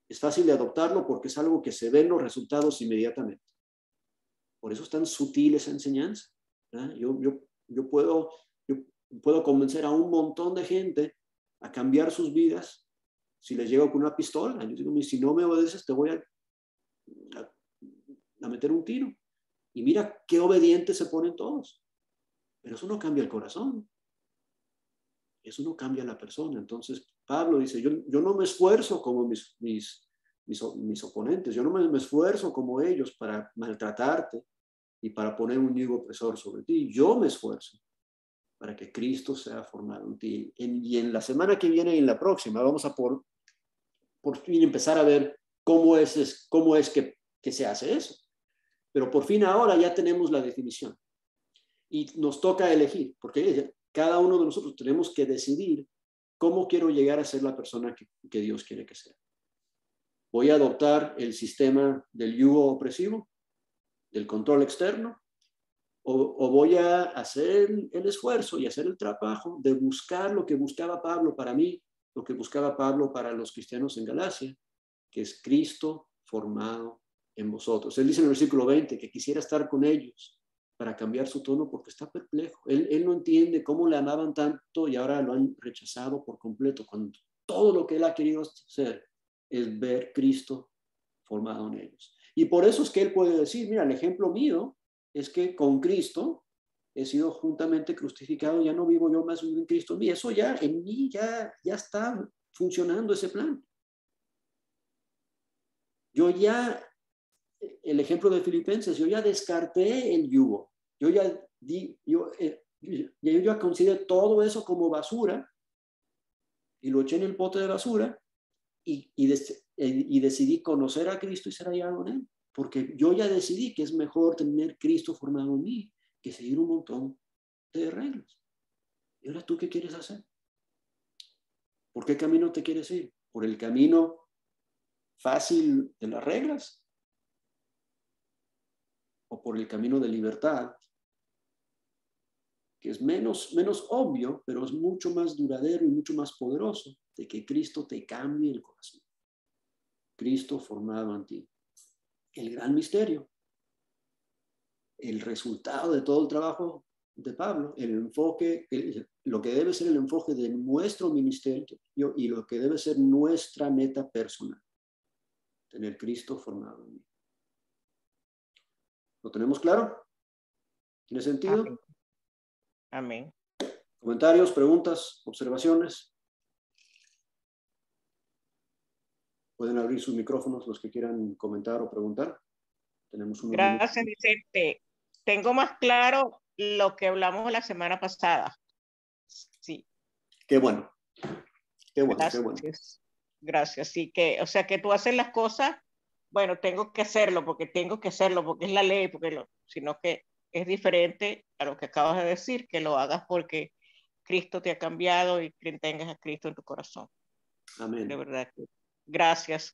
de adoptarlo porque es algo que se ven los resultados inmediatamente. Por eso es tan sutil esa enseñanza. Yo puedo convencer a un montón de gente a cambiar sus vidas si les llego con una pistola. Yo digo, si no me obedeces, te voy a meter un tiro. Y mira qué obedientes se ponen todos. Pero eso no cambia el corazón. Eso no cambia a la persona. Entonces, Pablo dice, yo no me esfuerzo como mis oponentes. Yo no me esfuerzo como ellos para maltratarte y para poner un yugo opresor sobre ti. Yo me esfuerzo para que Cristo sea formado en ti. Y en la semana que viene y en la próxima vamos a por fin empezar a ver cómo es que se hace eso. Pero por fin ahora ya tenemos la definición. Y nos toca elegir, porque cada uno de nosotros tenemos que decidir cómo quiero llegar a ser la persona que Dios quiere que sea. ¿Voy a adoptar el sistema del yugo opresivo, del control externo? ¿O voy a hacer el esfuerzo y hacer el trabajo de buscar lo que buscaba Pablo para mí, lo que buscaba Pablo para los cristianos en Galacia, que es Cristo formado en vosotros? Él dice en el versículo 20 que quisiera estar con ellos para cambiar su tono porque está perplejo. Él no entiende cómo le amaban tanto y ahora lo han rechazado por completo, cuando todo lo que él ha querido hacer es ver Cristo formado en ellos. Y por eso es que él puede decir, mira, el ejemplo mío es que con Cristo he sido juntamente crucificado, ya no vivo yo más, vivo en Cristo en mí. Eso ya, en mí ya está funcionando ese plan. El ejemplo de Filipenses, yo ya descarté el yugo. Yo ya consideré todo eso como basura y lo eché en el pote de basura y decidí conocer a Cristo y ser hallado en él. Porque yo ya decidí que es mejor tener Cristo formado en mí que seguir un montón de reglas. ¿Y ahora tú qué quieres hacer? ¿Por qué camino te quieres ir? ¿Por el camino fácil de las reglas? ¿O por el camino de libertad, que es menos obvio, pero es mucho más duradero y mucho más poderoso, de que Cristo te cambie el corazón? Cristo formado en ti. El gran misterio, el resultado de todo el trabajo de Pablo, el enfoque, lo que debe ser el enfoque de nuestro ministerio y lo que debe ser nuestra meta personal, tener Cristo formado en mí. ¿Lo tenemos claro? ¿Tiene sentido? Amén. Amén. ¿Comentarios, preguntas, observaciones? Pueden abrir sus micrófonos los que quieran comentar o preguntar. Tenemos unos Gracias, minutos. Vicente. Tengo más claro lo que hablamos la semana pasada. Sí. Qué bueno. Qué bueno, Gracias. qué bueno. Gracias. Sí, que, o sea, que tú haces las cosas, bueno, tengo que hacerlo porque es la ley, sino que es diferente a lo que acabas de decir, que lo hagas porque Cristo te ha cambiado y que tengas a Cristo en tu corazón. Amén. De verdad. Gracias.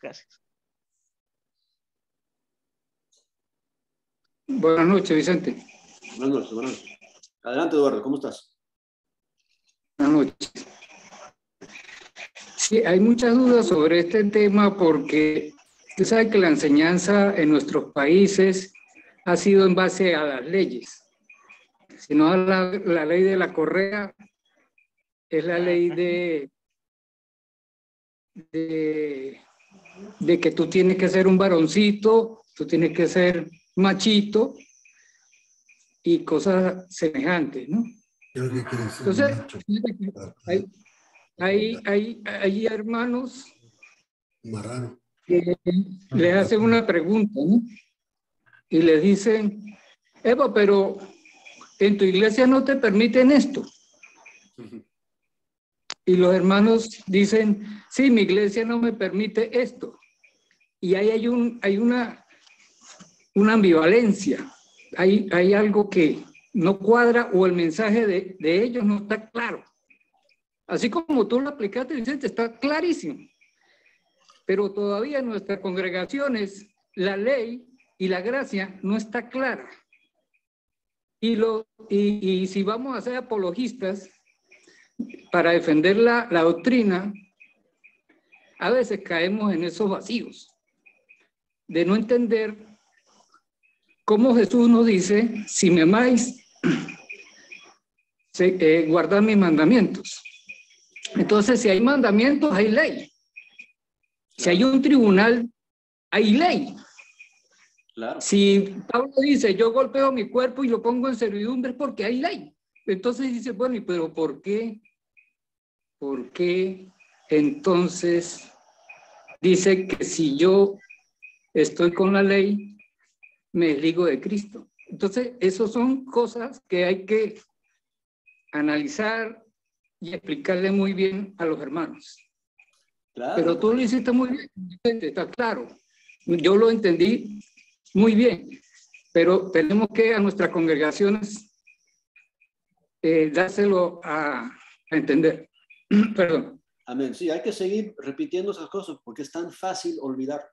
Buenas noches, Vicente. Buenas noches. Adelante, Eduardo, ¿cómo estás? Buenas noches. Sí, hay muchas dudas sobre este tema porque usted sabe que la enseñanza en nuestros países ha sido en base a las leyes. Si no a la ley de la correa, es la ley de que tú tienes que ser un varoncito, tú tienes que ser machito y cosas semejantes, ¿no? Creo que quiere decir Entonces, macho. hay hermanos Marrano. que les hacen una pregunta, ¿no? Y les dicen, Eva, pero en tu iglesia no te permiten esto. Y los hermanos dicen, sí, mi iglesia no me permite esto. Y ahí hay una ambivalencia. Hay algo que no cuadra o el mensaje de ellos no está claro. Así como tú lo aplicaste, Vicente, está clarísimo. Pero todavía en nuestras congregaciones la ley y la gracia no está clara. Y si vamos a ser apologistas para defender la doctrina, a veces caemos en esos vacíos de no entender cómo Jesús nos dice, si me amáis, guardad mis mandamientos. Entonces, si hay mandamientos, hay ley. Si hay un tribunal, hay ley. Claro. Si Pablo dice, yo golpeo mi cuerpo y lo pongo en servidumbre, es porque hay ley. Entonces dice, bueno, pero ¿por qué? ¿Por qué entonces dice que si yo estoy con la ley, me desligo de Cristo? Entonces, esas son cosas que hay que analizar y explicarle muy bien a los hermanos. Claro. Pero tú lo hiciste muy bien, está claro. Yo lo entendí muy bien, pero tenemos que a nuestras congregaciones dárselo a entender. Perdón. Amén. Sí, hay que seguir repitiendo esas cosas porque es tan fácil olvidar.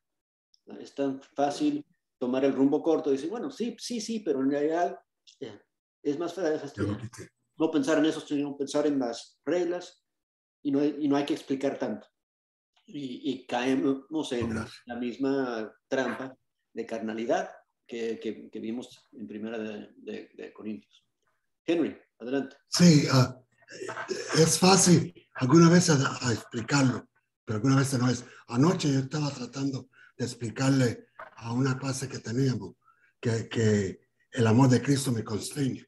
Es tan fácil tomar el rumbo corto y decir, bueno, sí, pero en realidad es más fácil no pensar en eso, sino pensar en las reglas y no hay que explicar tanto. Y caemos en la misma trampa de carnalidad que vimos en primera de Corintios. Henry, adelante. Sí, es fácil alguna vez a explicarlo, pero alguna vez no es. Anoche yo estaba tratando de explicarle a una clase que teníamos que el amor de Cristo me constriñe,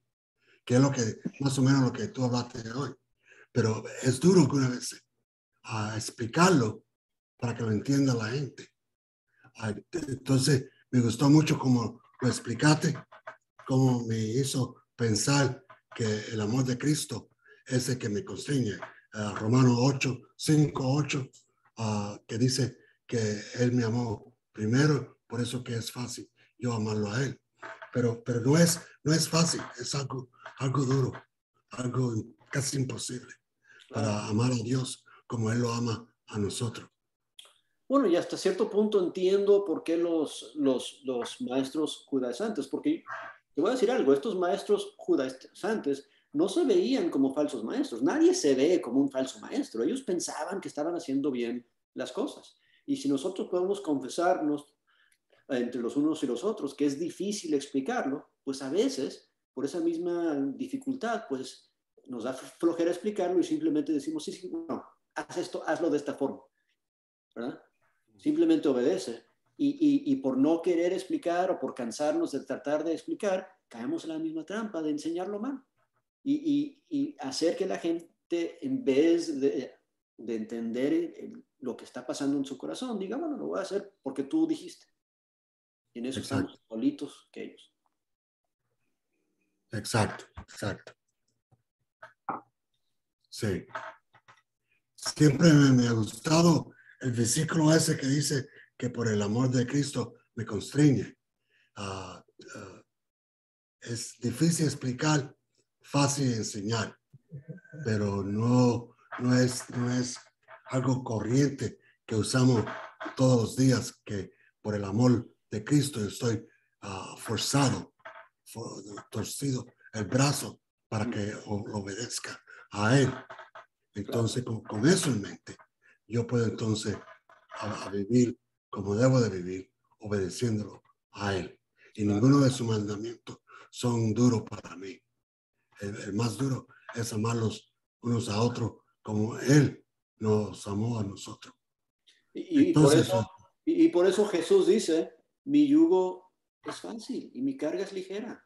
que es lo que más o menos lo que tú hablaste hoy. Pero es duro alguna vez a explicarlo para que lo entienda la gente. Entonces, me gustó mucho cómo lo explicaste, cómo me hizo pensar que el amor de Cristo es el que me constriñe. Romanos 8, 5, 8, que dice que Él me amó primero, por eso que es fácil yo amarlo a Él. Pero no es fácil, es algo duro, algo casi imposible para amar a Dios como Él lo ama a nosotros. Bueno, y hasta cierto punto entiendo por qué los maestros judaizantes, porque te voy a decir algo, estos maestros judaizantes no se veían como falsos maestros, nadie se ve como un falso maestro, ellos pensaban que estaban haciendo bien las cosas. Y si nosotros podemos confesarnos entre los unos y los otros que es difícil explicarlo, pues a veces, por esa misma dificultad, pues nos da flojera explicarlo y simplemente decimos, sí, no, haz esto, hazlo de esta forma, ¿verdad? Simplemente obedece. Y por no querer explicar o por cansarnos de tratar de explicar, caemos en la misma trampa de enseñarlo mal. Y hacer que la gente, en vez de entender lo que está pasando en su corazón, diga, bueno, lo voy a hacer porque tú dijiste. Y en eso Exacto. estamos solitos que ellos. Exacto. Sí. Siempre me ha gustado el versículo ese que dice que por el amor de Cristo me constriñe. Es difícil explicar, fácil enseñar, pero no es algo corriente que usamos todos los días, que por el amor de Cristo estoy forzado, torcido el brazo para que obedezca a Él. Entonces, con eso en mente, yo puedo entonces a vivir como debo de vivir, obedeciéndolo a Él. Y ninguno de sus mandamientos son duros para mí. El más duro es amarlos unos a otros como Él nos amó a nosotros. Y por eso Jesús dice, mi yugo es fácil y mi carga es ligera.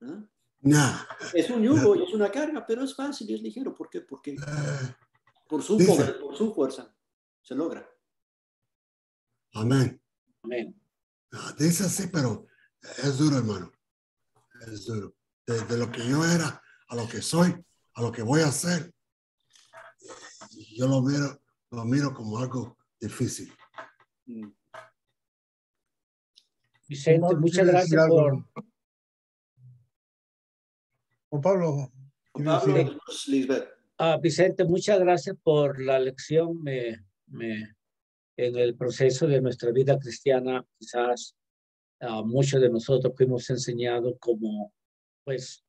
¿No? Nah, es un yugo y es una carga, pero es fácil y es ligero. ¿Por qué? Porque por su dice, poder, por su fuerza, se logra. Amén. Amén. Dice así, pero es duro, hermano. Es duro. De lo que yo era, a lo que soy, a lo que voy a hacer. Yo lo miro como algo difícil. Vicente, muchas gracias por... Juan Pablo. Lisbeth. Vicente, muchas gracias por la lección. En el proceso de nuestra vida cristiana, quizás muchos de nosotros fuimos enseñados como, pues,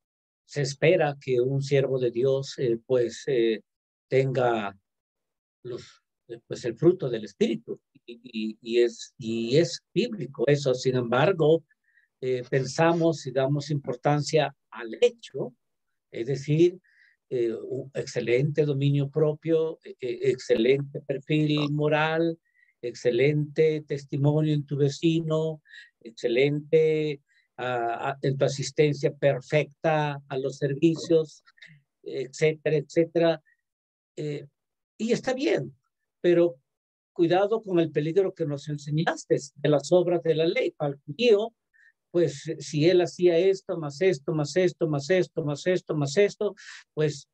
se espera que un siervo de Dios, tenga pues, el fruto del Espíritu. Y es bíblico eso. Sin embargo, pensamos y damos importancia al hecho, es decir, un excelente dominio propio, excelente perfil moral, excelente testimonio en tu vecino, excelente en tu asistencia perfecta a los servicios, etcétera, etcétera. Y está bien, pero cuidado con el peligro que nos enseñaste de las obras de la ley. Para el judío, pues si él hacía esto, más esto, más esto, más esto, más esto, más esto, pues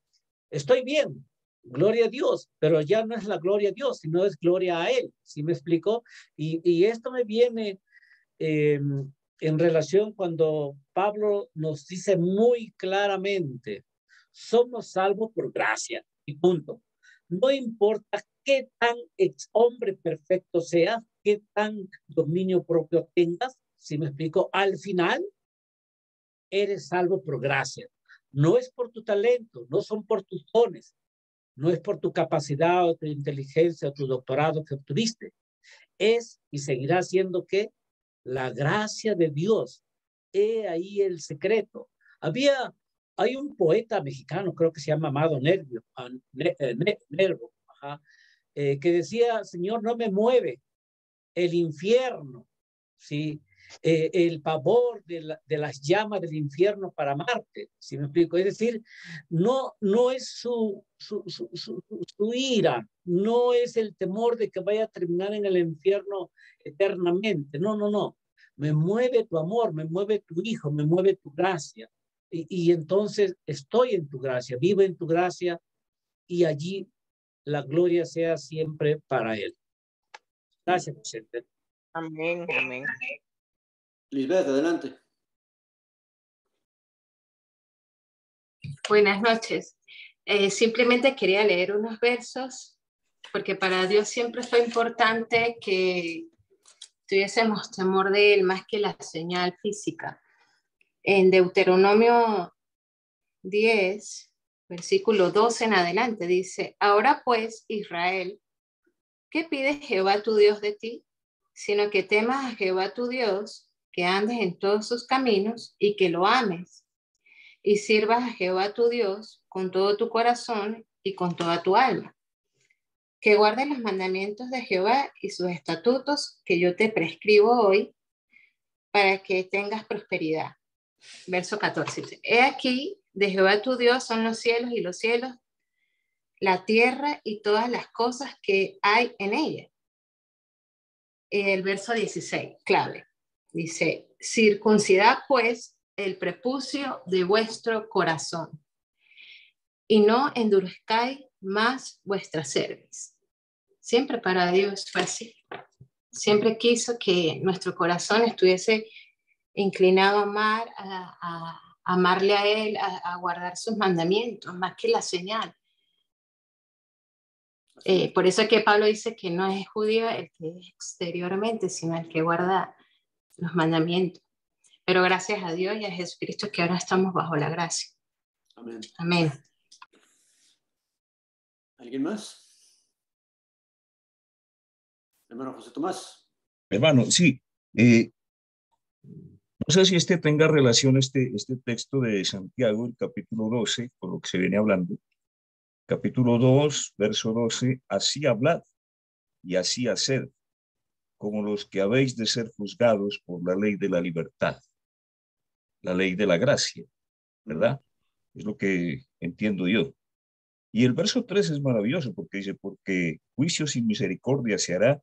estoy bien, gloria a Dios, pero ya no es la gloria a Dios, sino es gloria a Él, ¿sí me explico? Y esto me viene en relación cuando Pablo nos dice muy claramente, somos salvos por gracia, y punto. No importa qué tan hombre perfecto seas, qué tan dominio propio tengas, ¿sí me explico? Al final, eres salvo por gracia. No es por tu talento, no son por tus dones, no es por tu capacidad o tu inteligencia o tu doctorado que obtuviste. Es y seguirá siendo que la gracia de Dios. He ahí el secreto. Hay un poeta mexicano, creo que se llama Amado Nervo, que decía, Señor, no me mueve el infierno, ¿sí? El pavor de las llamas del infierno para amarte, ¿sí me explico? Es decir, no es su ira, no es el temor de que vaya a terminar en el infierno eternamente, no. Me mueve tu amor, me mueve tu hijo, me mueve tu gracia. Y entonces estoy en tu gracia, vivo en tu gracia y allí la gloria sea siempre para Él. Gracias, Vicente. Amén, amén. Lisbeth, adelante. Buenas noches. Simplemente quería leer unos versos, porque para Dios siempre fue importante que tuviésemos temor de Él más que la señal física. En Deuteronomio 10, versículo 12 en adelante, dice, ahora pues, Israel, ¿qué pide Jehová tu Dios de ti? Sino que temas a Jehová tu Dios, que andes en todos sus caminos y que lo ames, y sirvas a Jehová tu Dios con todo tu corazón y con toda tu alma. Que guardes los mandamientos de Jehová y sus estatutos que yo te prescribo hoy para que tengas prosperidad. Verso 14. He aquí, de Jehová tu Dios son los cielos y los cielos, la tierra y todas las cosas que hay en ella. El verso 16, clave. Dice, circuncidad pues el prepucio de vuestro corazón y no endurezcáis más vuestra cerviz. Siempre para Dios fue así. Siempre quiso que nuestro corazón estuviese inclinado a amar, a amarle a Él, a guardar sus mandamientos, más que la señal. Por eso es que Pablo dice que no es judío el que es exteriormente, sino el que guarda los mandamientos. Pero gracias a Dios y a Jesucristo que ahora estamos bajo la gracia. Amén. Amén. ¿Alguien más? Hermano José Tomás. Hermano, sí. No sé si tenga relación este texto de Santiago, el capítulo 12, con lo que se viene hablando. capítulo 2, verso 12, así hablad y así haced, como los que habéis de ser juzgados por la ley de la libertad, la ley de la gracia, ¿verdad? Es lo que entiendo yo. Y el verso 3 es maravilloso porque dice, porque juicio sin misericordia se hará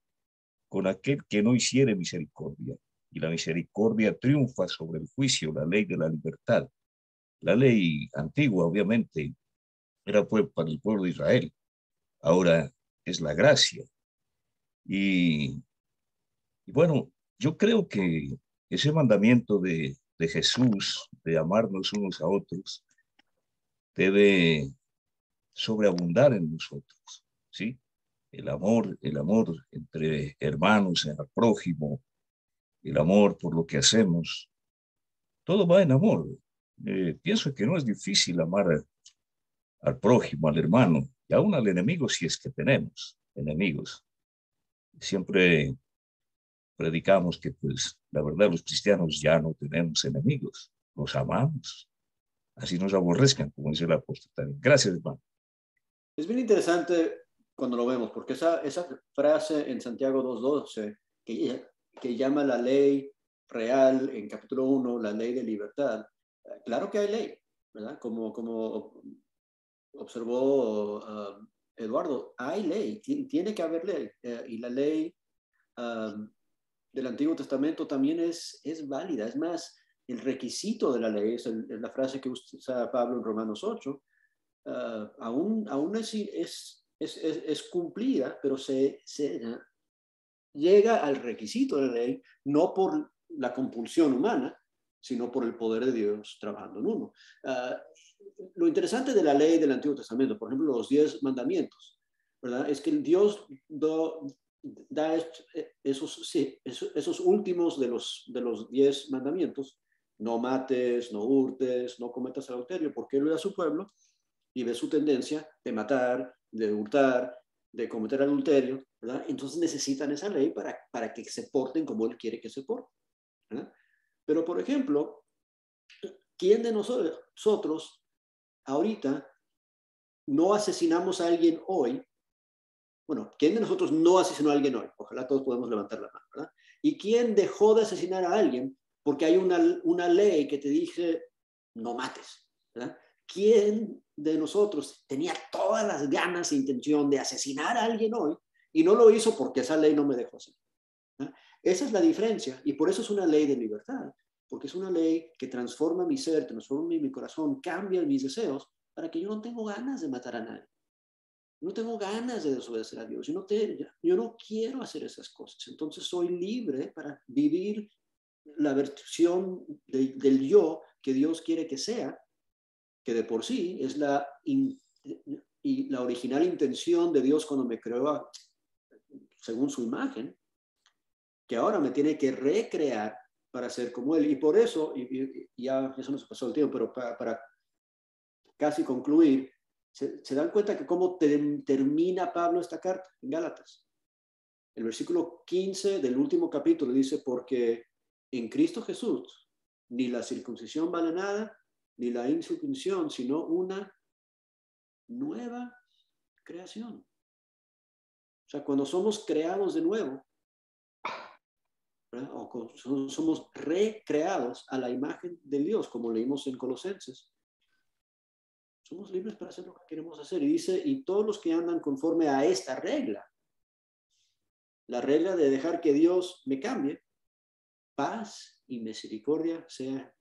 con aquel que no hiciere misericordia. Y la misericordia triunfa sobre el juicio, la ley de la libertad. La ley antigua, obviamente, era para el pueblo de Israel. Ahora es la gracia. Y, y bueno, yo creo que ese mandamiento de Jesús, de amarnos unos a otros, debe sobreabundar en nosotros, ¿sí? El amor entre hermanos, al prójimo, el amor por lo que hacemos, todo va en amor. Pienso que no es difícil amar al prójimo, al hermano, y aún al enemigo si es que tenemos enemigos. Siempre predicamos que, pues, la verdad, los cristianos ya no tenemos enemigos, los amamos, así nos aborrezcan, como dice el apóstol también. Gracias, hermano. Es bien interesante cuando lo vemos, porque esa frase en Santiago 2:12, que llama la ley real en capítulo 1, la ley de libertad, claro que hay ley, ¿verdad? Como observó Eduardo, hay ley, tiene que haber ley, y la ley del Antiguo Testamento también es válida. Es más, el requisito de la ley es la frase que usa Pablo en Romanos 8, aún es cumplida, pero se llega al requisito de la ley no por la compulsión humana, sino por el poder de Dios trabajando en uno. Lo interesante de la ley del Antiguo Testamento, por ejemplo, los 10 mandamientos, ¿verdad? Es que Dios da esos últimos de los 10 mandamientos: no mates, no hurtes, no cometas adulterio, porque Él ve a su pueblo y ve su tendencia de matar, de hurtar, de cometer adulterio, ¿verdad? Entonces necesitan esa ley para que se porten como Él quiere que se porten, ¿verdad? Pero, por ejemplo, ¿quién de nosotros ahorita no asesinamos a alguien hoy? Bueno, ¿quién de nosotros no asesinó a alguien hoy? Ojalá todos podamos levantar la mano, ¿verdad? ¿Y quién dejó de asesinar a alguien porque hay una ley que te dice no mates, ¿verdad? ¿Quién de nosotros tenía todas las ganas e intención de asesinar a alguien hoy y no lo hizo porque esa ley no me dejó hacer? ¿Verdad? Esa es la diferencia, y por eso es una ley de libertad, porque es una ley que transforma mi ser, transforma mi corazón, cambia mis deseos para que yo no tengo ganas de matar a nadie. No tengo ganas de desobedecer a Dios. Yo no quiero hacer esas cosas. Entonces soy libre para vivir la versión del yo que Dios quiere que sea, que de por sí es la original intención de Dios cuando me creó según su imagen, que ahora me tiene que recrear para ser como Él. Y por eso, y ya eso nos pasó el tiempo, pero para casi concluir, ¿se dan cuenta que cómo termina Pablo esta carta en Gálatas? El versículo 15 del último capítulo dice: porque en Cristo Jesús ni la circuncisión vale nada, ni la incircuncisión, sino una nueva creación. O sea, cuando somos creados de nuevo, ¿verdad? O somos recreados a la imagen de Dios, como leímos en Colosenses, somos libres para hacer lo que queremos hacer. Y dice: y todos los que andan conforme a esta regla, la regla de dejar que Dios me cambie, paz y misericordia sea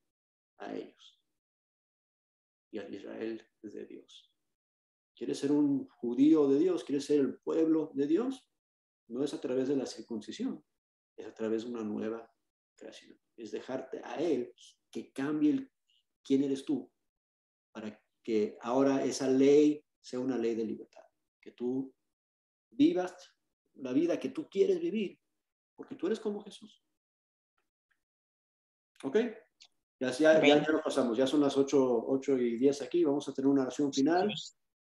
a ellos y a Israel de Dios. ¿Quieres ser un judío de Dios? ¿Quieres ser el pueblo de Dios? No es a través de la circuncisión, es a través de una nueva creación. Es dejarte a Él que cambie quién eres tú, para que ahora esa ley sea una ley de libertad. Que tú vivas la vida que tú quieres vivir, porque tú eres como Jesús. ¿Ok? Ya nos pasamos, ya son las 8:10 aquí. Vamos a tener una oración final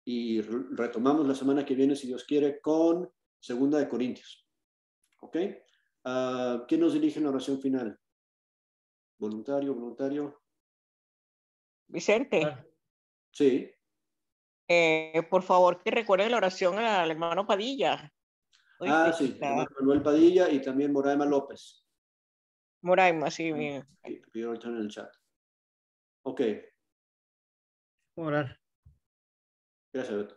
y retomamos la semana que viene, si Dios quiere, con 2 Corintios. ¿Ok? ¿Quién nos dirige en la oración final? ¿Voluntario? Vicente. Sí. Por favor, que recuerden la oración al hermano Padilla. Sí, hermano Manuel Padilla y también Moraima López. Moraima, sí, bien. Pido ahorita en el chat. Ok. Orar. Gracias, Beto.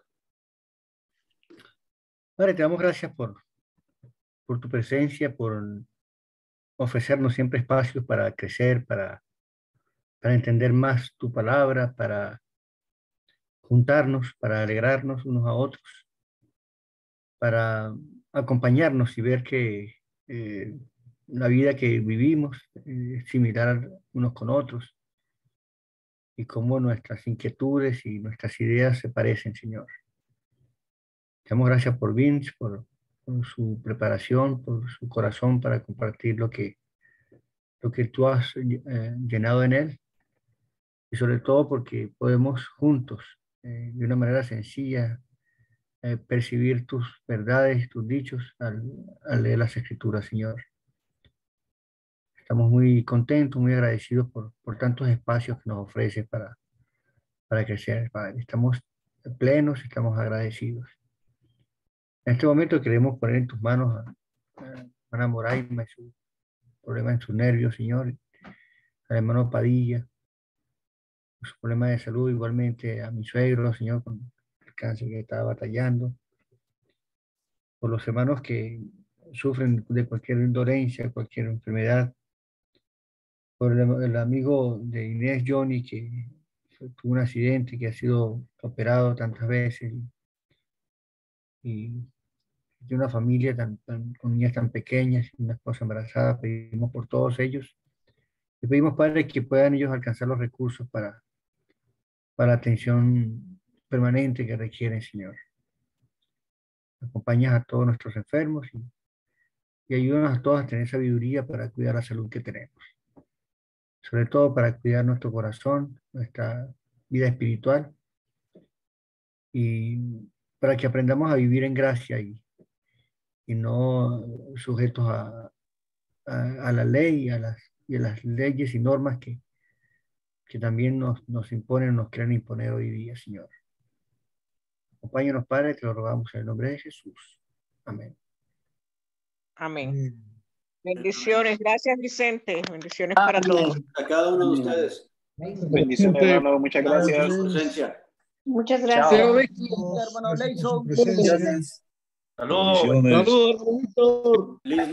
Padre, te damos gracias por tu presencia, por ofrecernos siempre espacios para crecer, para entender más tu palabra, para juntarnos, para alegrarnos unos a otros, para acompañarnos y ver que la vida que vivimos es similar unos con otros y cómo nuestras inquietudes y nuestras ideas se parecen, Señor. Te damos gracias por Vince, por su preparación, por su corazón para compartir lo que tú has llenado en él, y sobre todo porque podemos juntos, de una manera sencilla, percibir tus verdades, tus dichos al leer las Escrituras, Señor. Estamos muy contentos, muy agradecidos por tantos espacios que nos ofreces para crecer, Padre. Estamos plenos, estamos agradecidos. En este momento queremos poner en tus manos a hermana Moraima y su problema en sus nervios, Señor, al hermano Padilla, su problema de salud, igualmente a mi suegro, Señor, con el cáncer que estaba batallando, por los hermanos que sufren de cualquier dolencia, cualquier enfermedad, por el amigo de Inés, Johnny, que tuvo un accidente, que ha sido operado tantas veces, y de una familia con niñas tan pequeñas, y una esposa embarazada. Pedimos por todos ellos. Le pedimos, Padre, que puedan ellos alcanzar los recursos para la atención permanente que requieren, Señor. Acompañas a todos nuestros enfermos y ayúdanos a todos a tener sabiduría para cuidar la salud que tenemos. Sobre todo para cuidar nuestro corazón, nuestra vida espiritual, y para que aprendamos a vivir en gracia y no sujetos a la ley y a las leyes y normas que también nos imponen, nos quieren imponer hoy día, Señor. Acompáñanos, Padre, te lo rogamos en el nombre de Jesús. Amén. Amén. Bendiciones. Gracias, Vicente. Bendiciones para todos. A cada uno de ustedes. Bendiciones, hermano. Muchas gracias. Presencia. Muchas Chao. gracias. Hermano Leison. Gracias. Saludos. Bendiciones. Saludos, hermanito. Feliz noche.